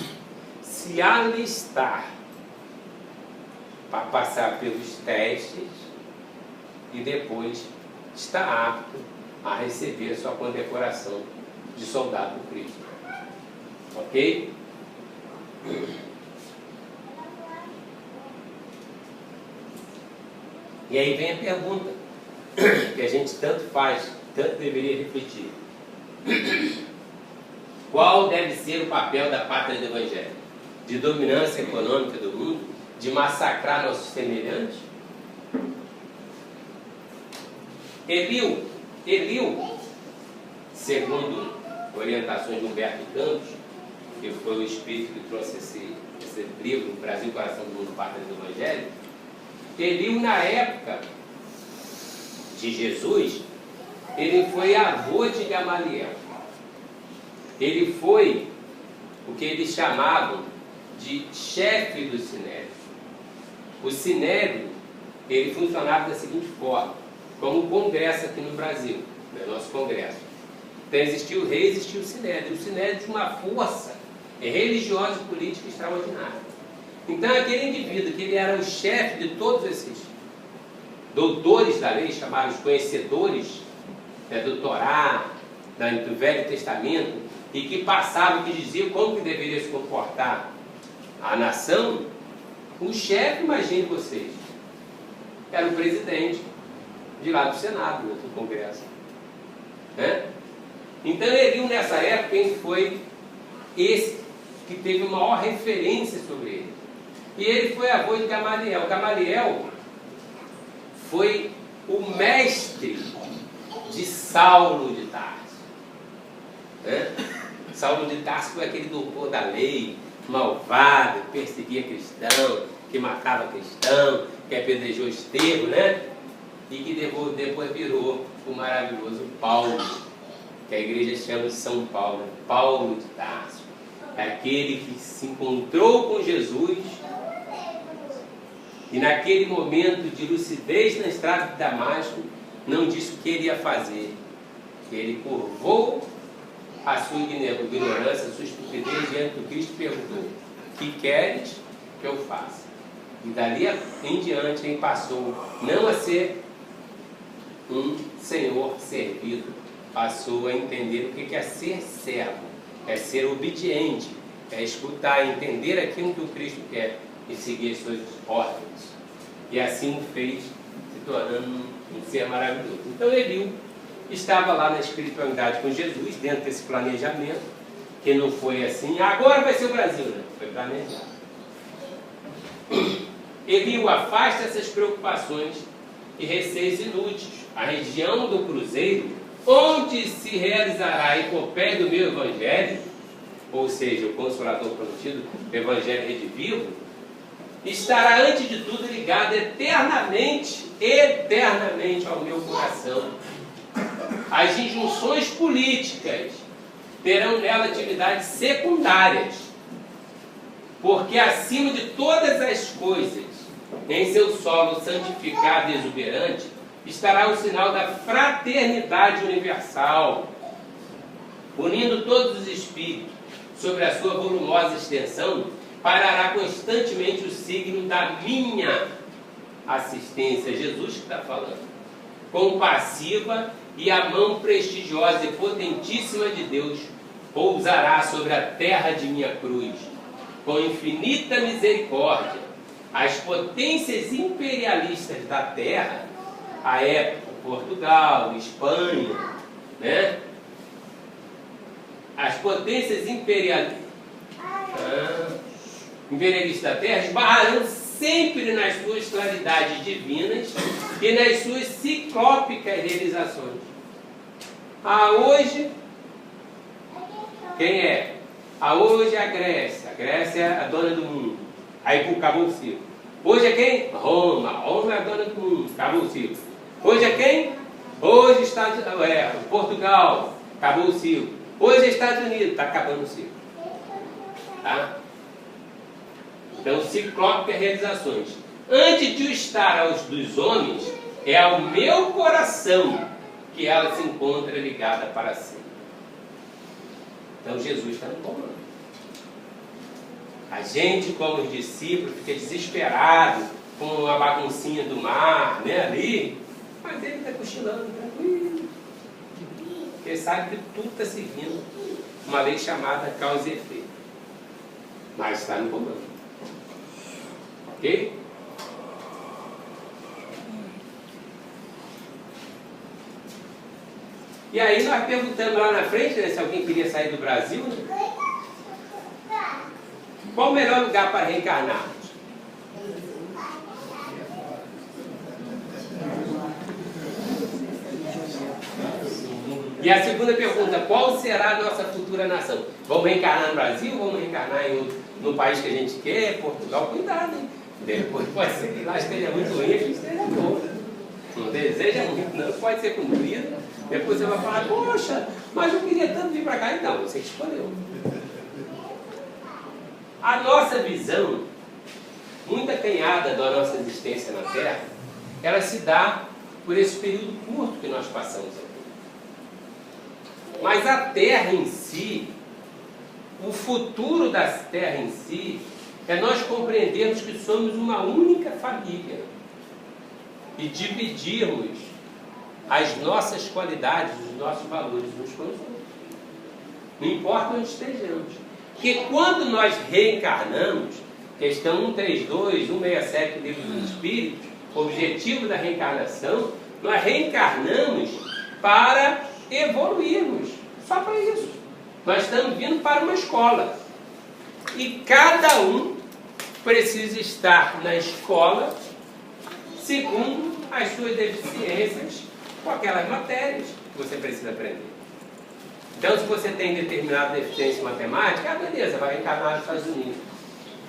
se alistar para passar pelos testes e depois estar apto a receber a sua condecoração de soldado do Cristo. Ok? E aí vem a pergunta que a gente tanto faz, tanto deveria refletir. Qual deve ser o papel da pátria do Evangelho? De dominância econômica do mundo? De massacrar nossos semelhantes? Eliu, segundo orientações de Humberto Campos, que foi o espírito que trouxe esse livro, Brasil, Coração do Mundo, Pátria do Evangelho, Eliu, na época de Jesus, ele foi avô de Gamaliel. Ele foi o que eles chamavam de chefe do Sinédrio. O Sinédrio, ele funcionava da seguinte forma, como o Congresso aqui no Brasil, né, nosso Congresso. Então existiu o rei, existiu o Sinédrio. O Sinédrio tinha uma força religiosa e política extraordinária. Então aquele indivíduo que ele era o chefe de todos esses doutores da lei, chamados conhecedores, né, do Torá, do Velho Testamento, e que passavam, que diziam como que deveria se comportar a nação, o chefe, imagine vocês, era o presidente de lá do Senado, do Congresso. Né? Então Eliu, nessa época, quem foi esse que teve a maior referência sobre ele? E ele foi avô de Gamaliel. Gamaliel foi o mestre de Saulo de Tarso. Né? Saulo de Tarso foi aquele doutor da lei, malvado, que perseguia cristão, que matava cristão, que apedrejou Estevão, né? E que depois virou o maravilhoso Paulo, que a igreja chama de São Paulo, né? Paulo de Tarso. É aquele que se encontrou com Jesus e naquele momento de lucidez na estrada de Damasco, não disse o que ele ia fazer. Ele curvou a sua ignorância, a sua estupidez diante do Cristo e perguntou: que queres que eu faça? E dali em diante ele passou não a ser um senhor servido, passou a entender o que é ser servo, é ser obediente, é escutar, entender aquilo que o Cristo quer e seguir as suas ordens. E assim o fez, se tornando um ser maravilhoso. Então Eliu estava lá na espiritualidade com Jesus, dentro desse planejamento, que não foi assim, agora vai ser o Brasil, né? Foi planejado. Eliu afasta essas preocupações e receios inúteis. A região do Cruzeiro, onde se realizará a epopeia do meu Evangelho, ou seja, o Consolador prometido, o Evangelho redivivo, estará antes de tudo ligado eternamente ao meu coração. As injunções políticas terão nela atividades secundárias, Porque acima de todas as coisas, em seu solo santificado e exuberante, estará o sinal da fraternidade universal, unindo todos os espíritos sobre a sua volumosa extensão, parará constantemente o signo da minha assistência. Jesus que está falando. Compassiva, e a mão prestigiosa e potentíssima de Deus pousará sobre a terra de minha cruz, com infinita misericórdia. As potências imperialistas da terra, a época, Portugal, Espanha, né? As potências imperialistas da terra esbarrarão sempre nas suas claridades divinas e nas suas ciclópicas realizações. Hoje, quem é? Hoje é a Grécia. A Grécia é a dona do mundo. Aí acabou o ciclo. Hoje é quem? Roma. Roma é a dona do mundo. Acabou o ciclo. Hoje é quem? Hoje Portugal. Acabou o ciclo. Hoje é Estados Unidos. Está acabando o ciclo. Tá? Então, ciclópicas realizações. Antes de o estar aos dos homens, é ao meu coração que ela se encontra ligada para sempre. Então, Jesus está no comando. A gente, como os discípulos, fica desesperado com a baguncinha do mar, né, ali, mas ele está cochilando, tranquilo. Porque sabe que tudo está seguindo uma lei chamada causa e efeito. Mas está no comando. Ok? E aí nós perguntamos lá na frente, né, se alguém queria sair do Brasil, né? Qual o melhor lugar para reencarnar? E a segunda pergunta, qual será a nossa futura nação? Vamos reencarnar no Brasil? Vamos reencarnar no país que a gente quer? Portugal? Cuidado, hein? Depois pode ser que lá esteja muito ruim, a gente esteja bom. Não deseja muito, não. Pode ser cumprido. Depois você vai falar, poxa, mas eu queria tanto vir para cá. Então, você que escolheu. A nossa visão, muito acanhada da nossa existência na Terra, ela se dá por esse período curto que nós passamos aqui. Mas a Terra em si, o futuro da Terra em si, é nós compreendermos que somos uma única família e dividirmos as nossas qualidades, os nossos valores uns com os outros. Não importa onde estejamos. Porque quando nós reencarnamos, questão 132, 167 do Livro dos Espíritos, o objetivo da reencarnação, nós reencarnamos para evoluirmos. Só para isso. Nós estamos vindo para uma escola. E cada um precisa estar na escola segundo as suas deficiências com aquelas matérias que você precisa aprender. Então, se você tem determinada deficiência em matemática, beleza, vai reencarnar nos Estados Unidos.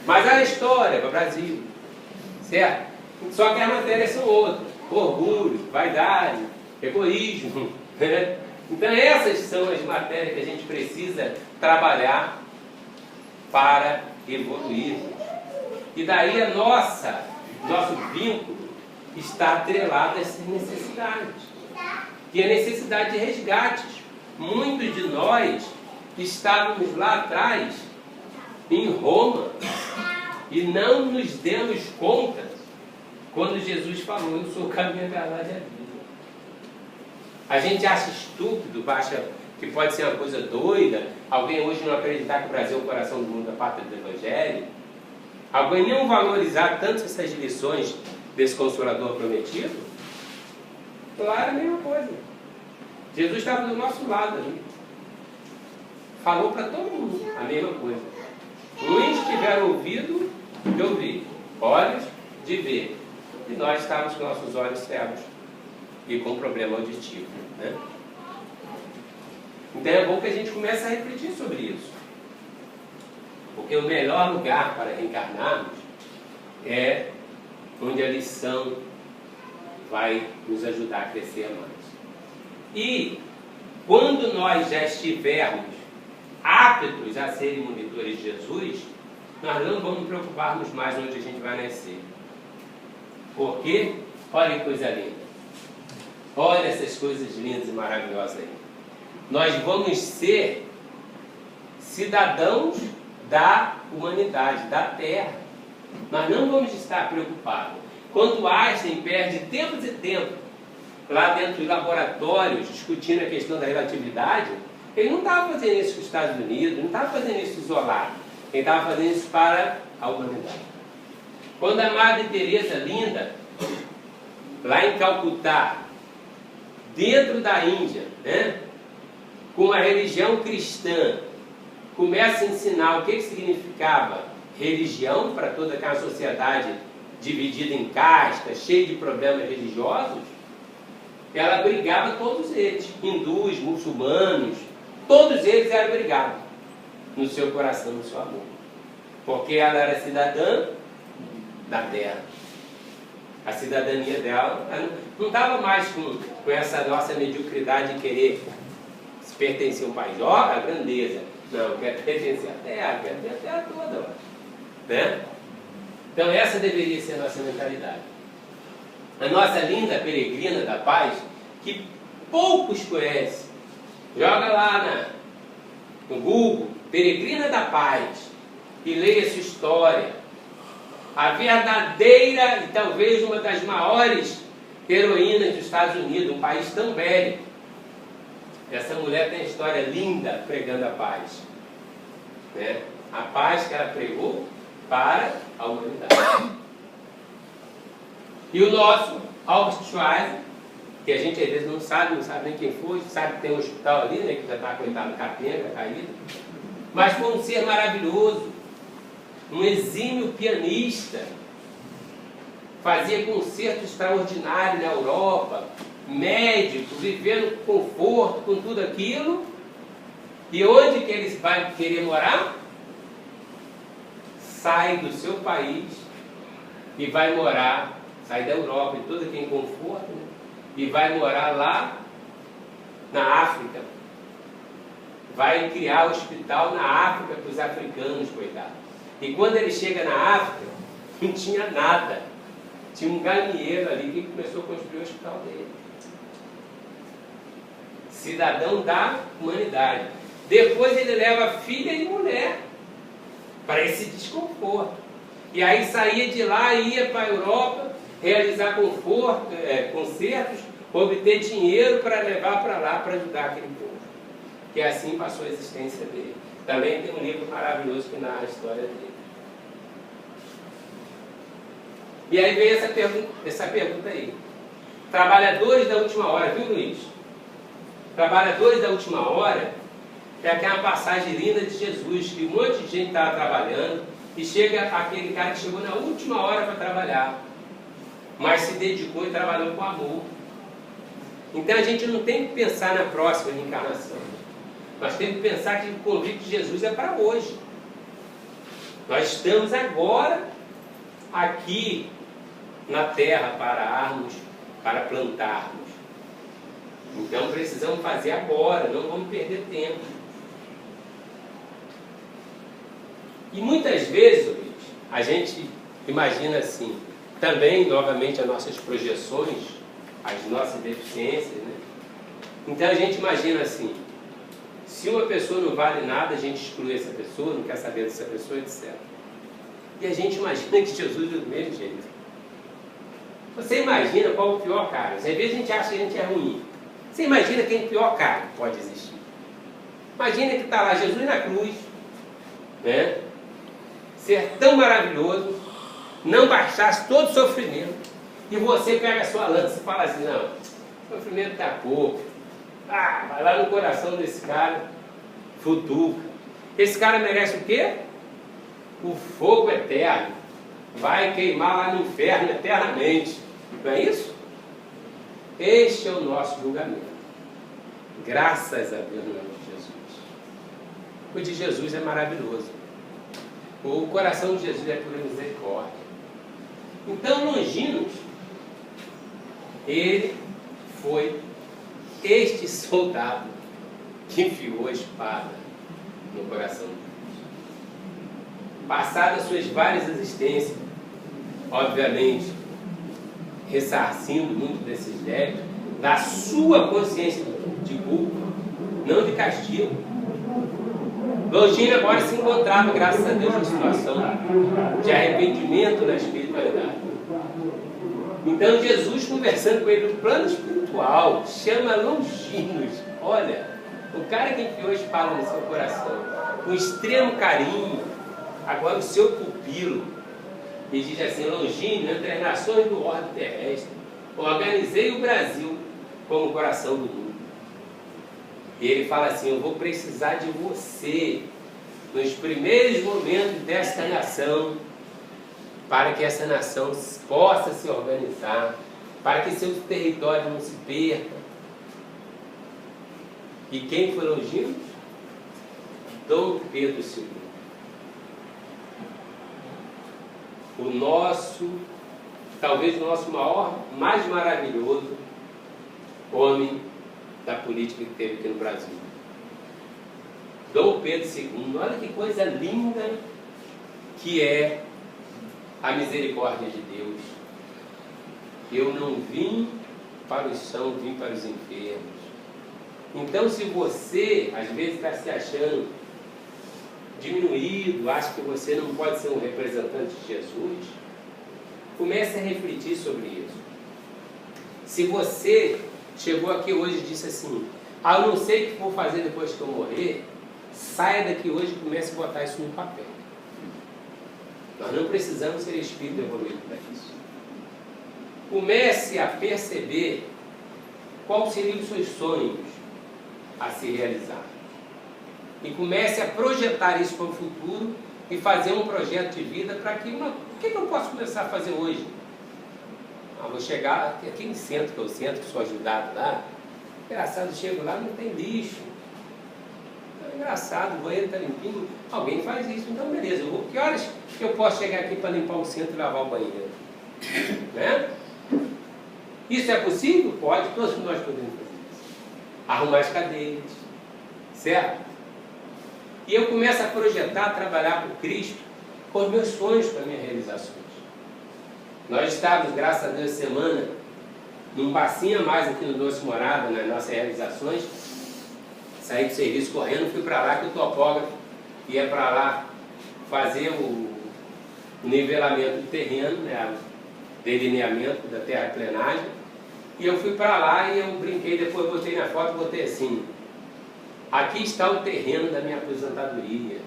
Mas a história para o Brasil, certo? Só que as matérias são outras. Orgulho, vaidade, egoísmo. Né? Então, essas são as matérias que a gente precisa trabalhar para evoluir. E daí nosso vínculo está atrelado a essas necessidades. E a necessidade de resgates. Muitos de nós estávamos lá atrás, em Roma, e não nos demos conta quando Jesus falou, eu sou o caminho, a verdade e a vida. A gente acha estúpido, acha que pode ser uma coisa doida, alguém hoje não acreditar que o Brasil é o coração do mundo, a pátria do Evangelho, alguém não valorizar tanto essas lições desse Consolador prometido. Claro, é a mesma coisa. Jesus estava do nosso lado ali. Falou para todo mundo a mesma coisa. Uns tiveram ouvido de ouvir, olhos de ver. E nós estávamos com nossos olhos cegos e com problema auditivo. Né? Então é bom que a gente comece a refletir sobre isso. Porque o melhor lugar para reencarnarmos é onde a lição vai nos ajudar a crescer mais. E quando nós já estivermos aptos a serem monitores de Jesus, nós não vamos nos preocuparmos mais onde a gente vai nascer. Porque, olha que coisa linda. Olha essas coisas lindas e maravilhosas aí. Nós vamos ser cidadãos da humanidade, da Terra. Nós não vamos estar preocupados. Quando Einstein perde tempos e tempos lá dentro dos laboratórios discutindo a questão da relatividade, ele não estava fazendo isso com os Estados Unidos, não estava fazendo isso isolado. Ele estava fazendo isso para a humanidade. Quando a Madre Teresa linda, lá em Calcutá, dentro da Índia, né, com a religião cristã, começa a ensinar o que significava religião para toda aquela sociedade dividida em castas, cheia de problemas religiosos, ela brigava todos eles, hindus, muçulmanos, todos eles eram brigados no seu coração, no seu amor, porque ela era cidadã da terra. A cidadania dela não estava mais com essa nossa mediocridade de querer pertencer a um país. Ó, a grandeza. Não, quer pertencer à terra, quer ter a terra toda. Né? Então essa deveria ser a nossa mentalidade. A nossa linda peregrina da paz, que poucos conhecem. Joga lá no Google, Peregrina da Paz, e leia sua história. A verdadeira e talvez uma das maiores heroínas dos Estados Unidos, um país tão bélico. Essa mulher tem uma história linda pregando a paz. Né? A paz que ela pregou para a humanidade. E o nosso Albert Schweitzer, que a gente às vezes não sabe nem quem foi, sabe que tem um hospital ali, né, que já está, coitado, capenga, caído. Mas foi um ser maravilhoso, um exímio pianista, fazia concertos extraordinários na Europa, médico, vivendo com conforto, com tudo aquilo. E onde que ele vai querer morar? Sai do seu país e vai morar, sai da Europa e tudo aqui em conforto, né? E vai morar lá na África. Vai criar hospital na África para os africanos, coitados. E quando ele chega na África, não tinha nada. Tinha um galinheiro ali que começou a construir o hospital dele. Cidadão da humanidade. Depois ele leva filha e mulher para esse desconforto. E aí saía de lá e ia para a Europa realizar concertos, obter dinheiro para levar para lá para ajudar aquele povo. Que assim passou a existência dele. Também tem um livro maravilhoso que narra a história dele. E aí veio essa pergunta aí. Trabalhadores da última hora, viu, Luiz? Trabalhadores da última hora é aquela passagem linda de Jesus, que um monte de gente estava trabalhando e chega aquele cara que chegou na última hora para trabalhar, mas se dedicou e trabalhou com amor. Então a gente não tem que pensar na próxima reencarnação. Nós temos que pensar que o convite de Jesus é para hoje. Nós estamos agora aqui na terra para ararmos, para plantarmos. Então precisamos fazer agora, não vamos perder tempo. E muitas vezes, Luiz, a gente imagina assim, também novamente as nossas projeções, as nossas deficiências, né? Então a gente imagina assim, se uma pessoa não vale nada, a gente exclui essa pessoa, não quer saber dessa pessoa, etc. E a gente imagina que Jesus é do mesmo jeito. Você imagina qual o pior cara? Às vezes a gente acha que a gente é ruim. Você imagina quem é o pior cara que pode existir. Imagina que está lá Jesus na cruz, né? Ser tão maravilhoso, não baixasse todo o sofrimento, e você pega a sua lança e fala assim, não, o sofrimento está pouco. Ah, vai lá no coração desse cara, futuca. Esse cara merece o quê? O fogo eterno. Vai queimar lá no inferno eternamente. Não é isso? Este é o nosso julgamento. Graças a Deus no nome de Jesus. O de Jesus é maravilhoso. O coração de Jesus é pura misericórdia. Então, Longinos, ele foi este soldado que enfiou a espada no coração de Jesus. passadas suas várias existências, obviamente, ressarcindo muito desses débitos, da sua consciência de culpa, não de castigo. Longínquo agora se encontrava, graças a Deus, em situação de arrependimento na espiritualidade. Então Jesus, conversando com ele no plano espiritual, chama Longínquo. Olha, o cara que enfiou a espada no seu coração, com extremo carinho, agora o seu pupilo, e diz assim: Longínquo, entre as nações do orbe terrestre, organizei o Brasil como o coração do mundo. E ele fala assim: eu vou precisar de você nos primeiros momentos desta nação, para que essa nação possa se organizar, para que seus territórios não se percam. E quem foi Longínquo? Dom Pedro II. O nosso, talvez o nosso maior, mais maravilhoso homem da política que teve aqui no Brasil. Dom Pedro II. Olha que coisa linda que é a misericórdia de Deus. Eu não vim para os sãos, vim para os enfermos. Então, se você às vezes está se achando diminuído, acha que você não pode ser um representante de Jesus, comece a refletir sobre isso. Se você chegou aqui hoje e disse assim: eu não sei o que vou fazer depois que eu morrer, saia daqui hoje e comece a botar isso no papel. Nós não precisamos ser espírito evoluído para isso. Comece a perceber quais seriam os seus sonhos a se realizar. E comece a projetar isso para o futuro e fazer um projeto de vida para que o que eu posso começar a fazer hoje? Vou chegar aqui em centro, que eu centro, que sou ajudado lá. Engraçado, chego lá, não tem lixo. É engraçado, o banheiro está limpinho. Alguém faz isso, então beleza. Que horas que eu posso chegar aqui para limpar o centro e lavar o banheiro? Né? Isso é possível? Pode, todos nós podemos fazer isso. Arrumar as cadeiras, certo? E eu começo a projetar, trabalhar com Cristo, com os meus sonhos, com as minhas realizações. Nós estávamos, graças a Deus, semana, num passinho a mais aqui no nosso morada, nas nossas realizações. Saí do serviço correndo, fui para lá, que o topógrafo ia para lá fazer o nivelamento do terreno, né, delineamento da terraplenagem. E eu fui para lá e eu brinquei, depois botei na foto, botei assim: aqui está o terreno da minha aposentadoria.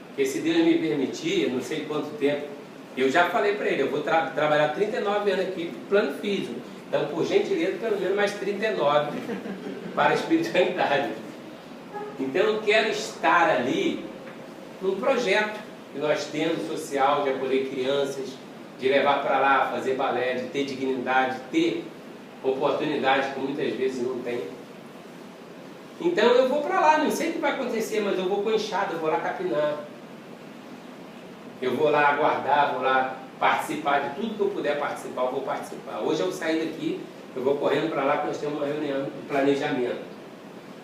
Porque se Deus me permitir, não sei quanto tempo, eu já falei para ele, eu vou trabalhar 39 anos aqui no plano físico. Então, por gentileza, pelo menos mais 39 para a espiritualidade. Então, eu quero estar ali num projeto que nós temos social, de acolher crianças, de levar para lá, fazer balé, de ter dignidade, de ter oportunidade que muitas vezes não tem. Então, eu vou para lá, não sei o que vai acontecer, mas eu vou com enxada, eu vou lá capinar. Eu vou lá aguardar, vou lá participar de tudo que eu puder participar, eu vou participar. Hoje eu saí daqui, eu vou correndo para lá, porque nós temos uma reunião de planejamento.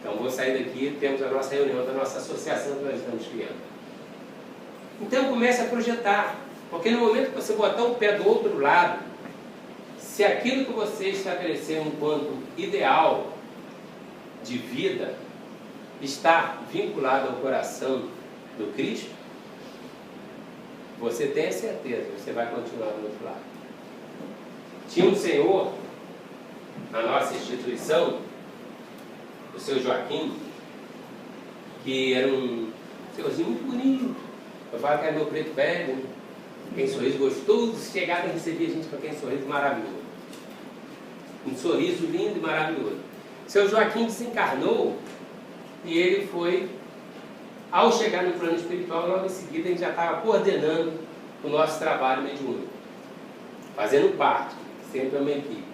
Então vou sair daqui, temos a nossa reunião da nossa associação que nós estamos criando. Então comece a projetar, porque no momento que você botar o pé do outro lado, se aquilo que você estabeleceu enquanto ideal de vida está vinculado ao coração do Cristo, você tem a certeza, você vai continuar do outro lado. Tinha um senhor na nossa instituição, o seu Joaquim, que era um senhorzinho muito bonito. Eu falo que era meu preto velho, tem sorriso gostoso, chegava e recebia a gente com aquele sorriso maravilhoso. Um sorriso lindo e maravilhoso. Seu Joaquim desencarnou e ele foi, ao chegar no plano espiritual, logo em seguida a gente já estava coordenando o nosso trabalho mediúnico, fazendo parte, sempre uma equipe.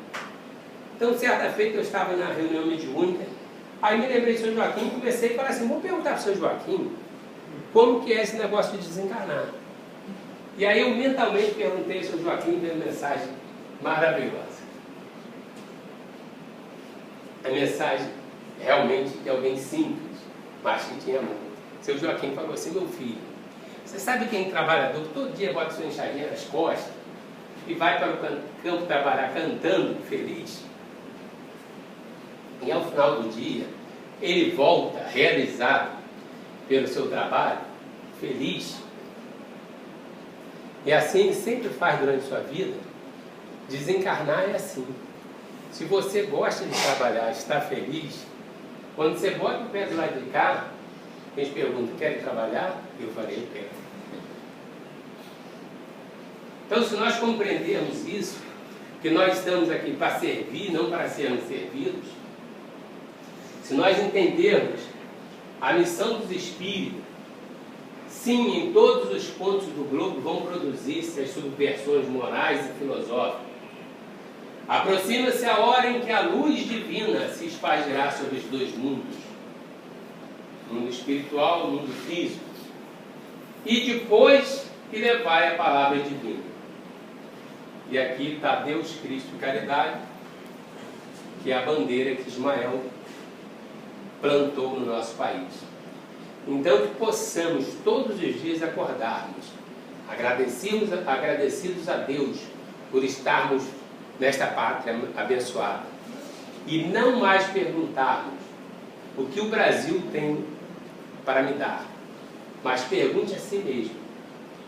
Então, certa feita eu estava na reunião mediúnica, aí me lembrei do seu Joaquim, comecei a falar assim: vou perguntar para o seu Joaquim como que é esse negócio de desencarnar. E aí eu mentalmente perguntei ao seu Joaquim e veio uma mensagem maravilhosa. A mensagem realmente de alguém simples, mas que tinha amor. Seu Joaquim falou assim: meu filho, Você sabe quem é trabalhador que todo dia bota sua enxadinha nas costas e vai para o campo trabalhar cantando, feliz? E ao final do dia, ele volta realizado pelo seu trabalho, feliz. E assim ele sempre faz durante a sua vida. Desencarnar é assim. Se você gosta de trabalhar, está feliz, quando você bota o pé do lado de cá, eles perguntam, quer trabalhar? Eu falei, eu quero. Então, se nós compreendermos isso, que nós estamos aqui para servir, não para sermos servidos, se nós entendermos a missão dos espíritos, sim, em todos os pontos do globo vão produzir-se as subversões morais e filosóficas. Aproxima-se a hora em que a luz divina se espalhará sobre os dois mundos, o mundo espiritual e o mundo físico, e depois que levai a palavra divina. E aqui está Deus, Cristo e Caridade, que é a bandeira que Ismael plantou no nosso país. Então que possamos todos os dias acordarmos, agradecidos a Deus por estarmos nesta pátria abençoada, e não mais perguntarmos o que o Brasil tem para me dar, mas pergunte a si mesmo,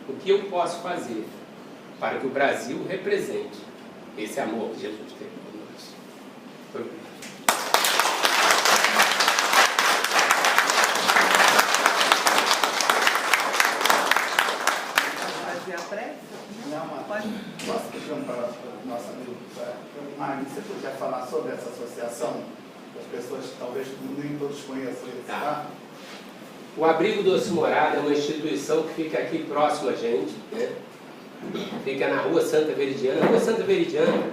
o que eu posso fazer para que o Brasil represente esse amor que Jesus tem por nós. Obrigado. Fazer a prece? Não, mas posso pedir para o nosso amigo Magno, você podia falar sobre essa associação? As pessoas talvez nem todos conheçam isso, tá? O Abrigo Doce Morada é uma instituição que fica aqui próximo a gente, né? Fica na Rua Santa Veridiana. A Rua Santa Veridiana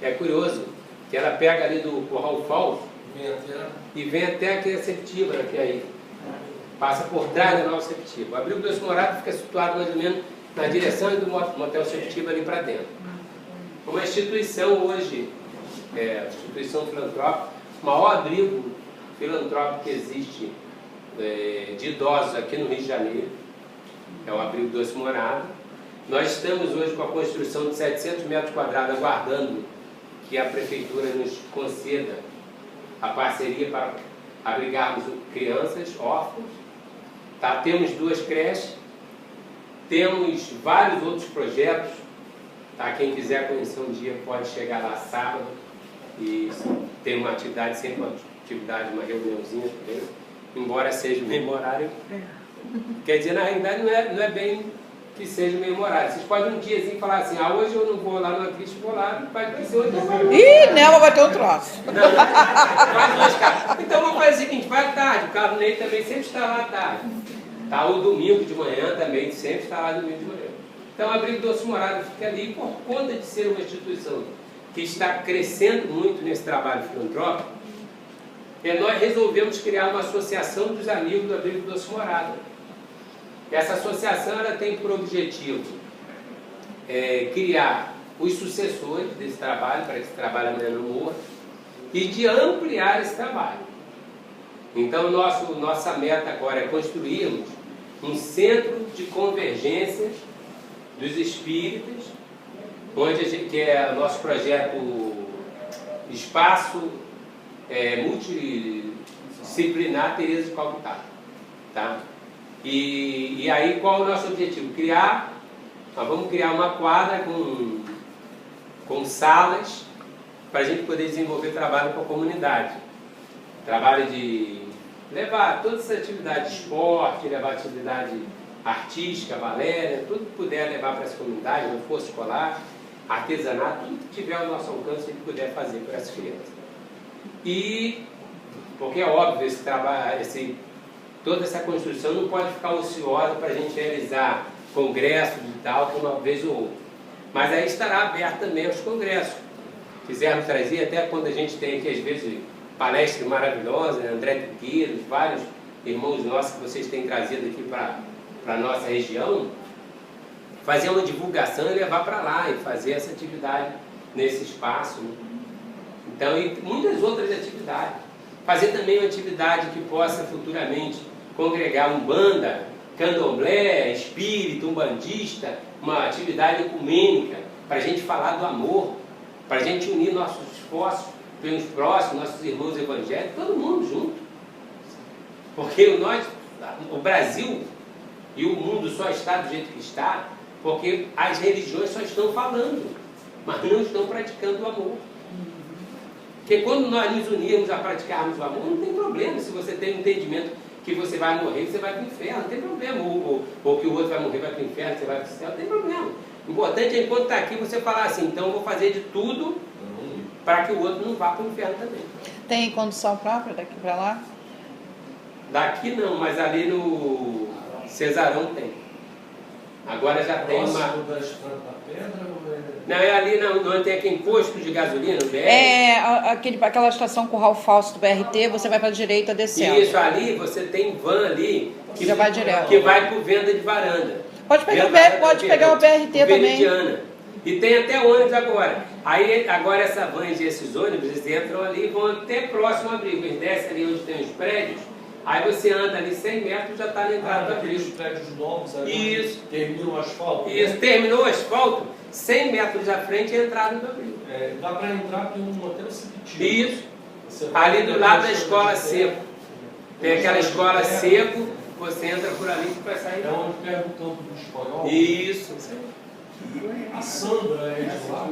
é curioso, que ela pega ali do Corral Falso e vem até aqui a Septíbara, que é aí. Passa por trás da Nova Septíbara. O Abrigo Doce Morada fica situado mais ou menos na direção do Motel Septíbara ali para dentro. Uma instituição hoje, instituição filantrópica, o maior abrigo filantrópico que existe de idosos aqui no Rio de Janeiro, é o Abrigo Doce Morada. Nós estamos hoje com a construção de 700 metros quadrados, aguardando que a Prefeitura nos conceda a parceria para abrigarmos crianças órfãos. Tá? Temos 2 creches, temos vários outros projetos. Tá? Quem quiser conhecer um dia pode chegar lá sábado e ter uma atividade, sempre uma atividade, uma reuniãozinha também, embora seja o mesmo horário. Quer dizer, na realidade não é bem que seja o mesmo horário. Vocês podem um diazinho falar assim, hoje eu não vou lá no Cristo, vou lá, vai ser hoje eu vou. Ih, Nelma vai ter um troço. Não, faz 2 carros. Então vamos fazer o seguinte, vai à tarde, o Carlos Ney também sempre está lá à tarde. Tá, o domingo de manhã também sempre está lá domingo de manhã. Então o Abrigo Doce Morada fica ali por conta de ser uma instituição que está crescendo muito nesse trabalho filantrópico. Nós resolvemos criar uma associação dos amigos do Abrigo Doce Morada. Essa associação ela tem por objetivo criar os sucessores desse trabalho, para que esse trabalho amanhã não morra, e de ampliar esse trabalho. Então, nossa meta agora é construirmos um centro de convergência dos espíritas, onde que é o nosso projeto Espaço Multidisciplinar Teresa de Calcutá. Tá? E aí, qual é o nosso objetivo? Nós vamos criar uma quadra com salas para a gente poder desenvolver trabalho com a comunidade. Trabalho de levar toda essa atividade de esporte, levar atividade artística, balé, tudo que puder levar para essa comunidade, reforço escolar, artesanato, tudo que tiver ao nosso alcance que puder fazer para essas crianças. E, porque é óbvio, esse trabalho, toda essa construção não pode ficar ociosa para a gente realizar congressos e tal, que uma vez ou outra. Mas aí estará aberto também aos congressos. Quisermos trazer, até quando a gente tem aqui, às vezes, palestras maravilhosas, né? André Piqueiro, vários irmãos nossos que vocês têm trazido aqui para a nossa região, fazer uma divulgação e levar para lá, e fazer essa atividade nesse espaço. Né? Então, e muitas outras atividades. Fazer também uma atividade que possa futuramente congregar Umbanda candomblé, espírita, umbandista, uma atividade ecumênica, para a gente falar do amor, para a gente unir nossos esforços pelos próximos, nossos irmãos evangélicos, todo mundo junto. Porque o Brasil e o mundo só está do jeito que está, porque as religiões só estão falando, mas não estão praticando o amor. Porque quando nós nos unirmos a praticarmos o amor, não tem problema. Se você tem um entendimento que você vai morrer, você vai para o inferno, não tem problema. Ou que o outro vai morrer, vai para o inferno, você vai para o céu, não tem problema. O importante é, enquanto está aqui, você falar assim, então eu vou fazer de tudo para que o outro não vá para o inferno também. Tem condução própria daqui para lá? Daqui não, mas ali no Cesarão tem. Agora já tem uma... Próximo da Estrada da Pedra ou é... Não, é ali não tem aquele posto de gasolina, no BR. Aquela estação Curral Falso do BRT, você vai para a direita descendo. Isso, ali você tem van ali que Já vai direto. que vai por venda de varanda. Pode pegar, Venda, pegar o BRT também. Veridiana. E tem até ônibus agora. Aí agora essa van e esses ônibus, eles entram ali e vão até próximo ao abrigo. Eles descem ali onde tem os prédios. Aí você anda ali 100 metros, já está na entrada do aqueles abrigo. prédios novos, Isso. termina o asfalto. Isso, terminou o asfalto, 100 metros à frente é a entrada do abrigo. Dá para entrar, tem um hotel Sepitiba. Isso. Você vai Ali do lado da escola de Seco. Tem aquela escola Seco, você entra por ali e vai sair. É onde pega o campo do espanhol. Isso. A Sandra é de lá.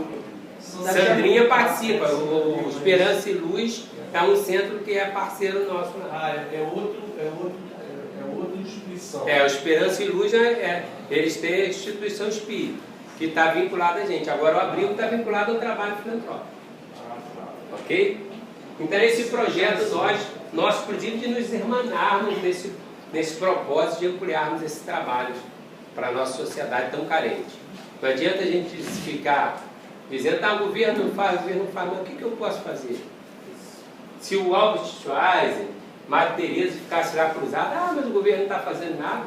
Sandrinha participa. O Esperança e Luz é um centro que é parceiro nosso lá. É outra instituição. O Esperança e Luz, eles têm a instituição espírita, que está vinculada a gente. Agora o Abrigo está vinculado ao trabalho filantrópico. Ok? Então esse projeto nós inclusive de nos irmanarmos nesse propósito de ampliarmos esses trabalhos para a nossa sociedade tão carente. Não adianta a gente ficar dizendo, o governo não faz, mas o que eu posso fazer? Se o Albert Schweitzer, Madre Teresa ficasse lá cruzado, mas o governo não está fazendo nada.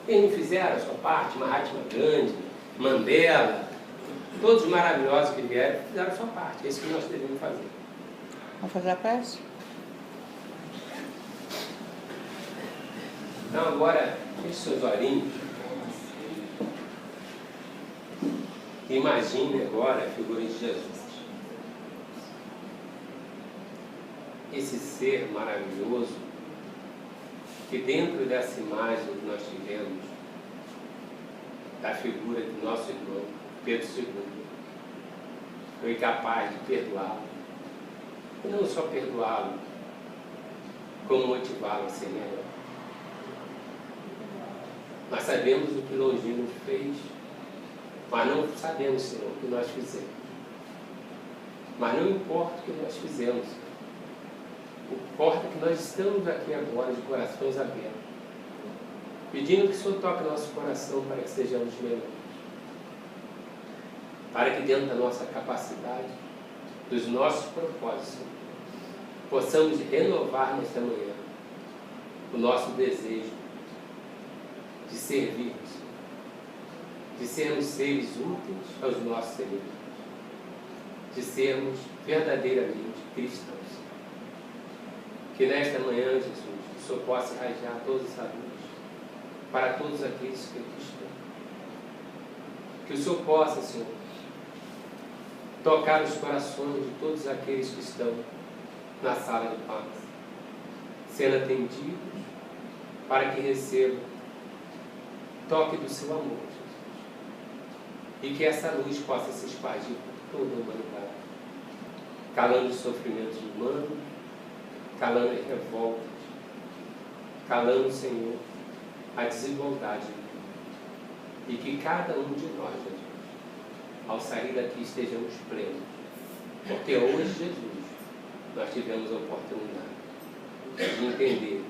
Eles não fizeram a sua parte, Mahatma Gandhi, Mandela, todos os maravilhosos que vieram, fizeram a sua parte. É isso que nós devemos fazer. Vamos fazer a prece? Então agora, feche seus olhinhos. Imagine agora a figura de Jesus. Esse ser maravilhoso que dentro dessa imagem que nós tivemos da figura do nosso irmão Pedro II foi capaz de perdoá-lo, e não só perdoá-lo, como motivá-lo a ser melhor. Nós sabemos o que Longino fez, mas não sabemos, Senhor, o que nós fizemos. Mas não importa o que nós fizemos, importa que nós estamos aqui agora de corações abertos, pedindo que o Senhor toque nosso coração para que sejamos melhores, para que dentro da nossa capacidade, dos nossos propósitos, possamos renovar nesta manhã o nosso desejo de servirmos, de sermos seres úteis aos nossos semelhantes, de sermos verdadeiramente cristãos. Que nesta manhã, Jesus, o Senhor possa irradiar toda essa luz para todos aqueles que aqui estão. Que o Senhor possa, Senhor, tocar os corações de todos aqueles que estão na sala de paz, sendo atendidos para que recebam toque do seu amor, Jesus. E que essa luz possa se expandir por toda a humanidade, calando os sofrimentos humanos, calando as revoltas, calando, Senhor, a desigualdade. E que cada um de nós, Jesus, ao sair daqui estejamos plenos. Porque hoje, Jesus, nós tivemos a oportunidade de entender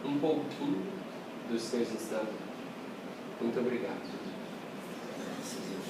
um pouquinho dos seus ensinamentos. Muito obrigado, Jesus.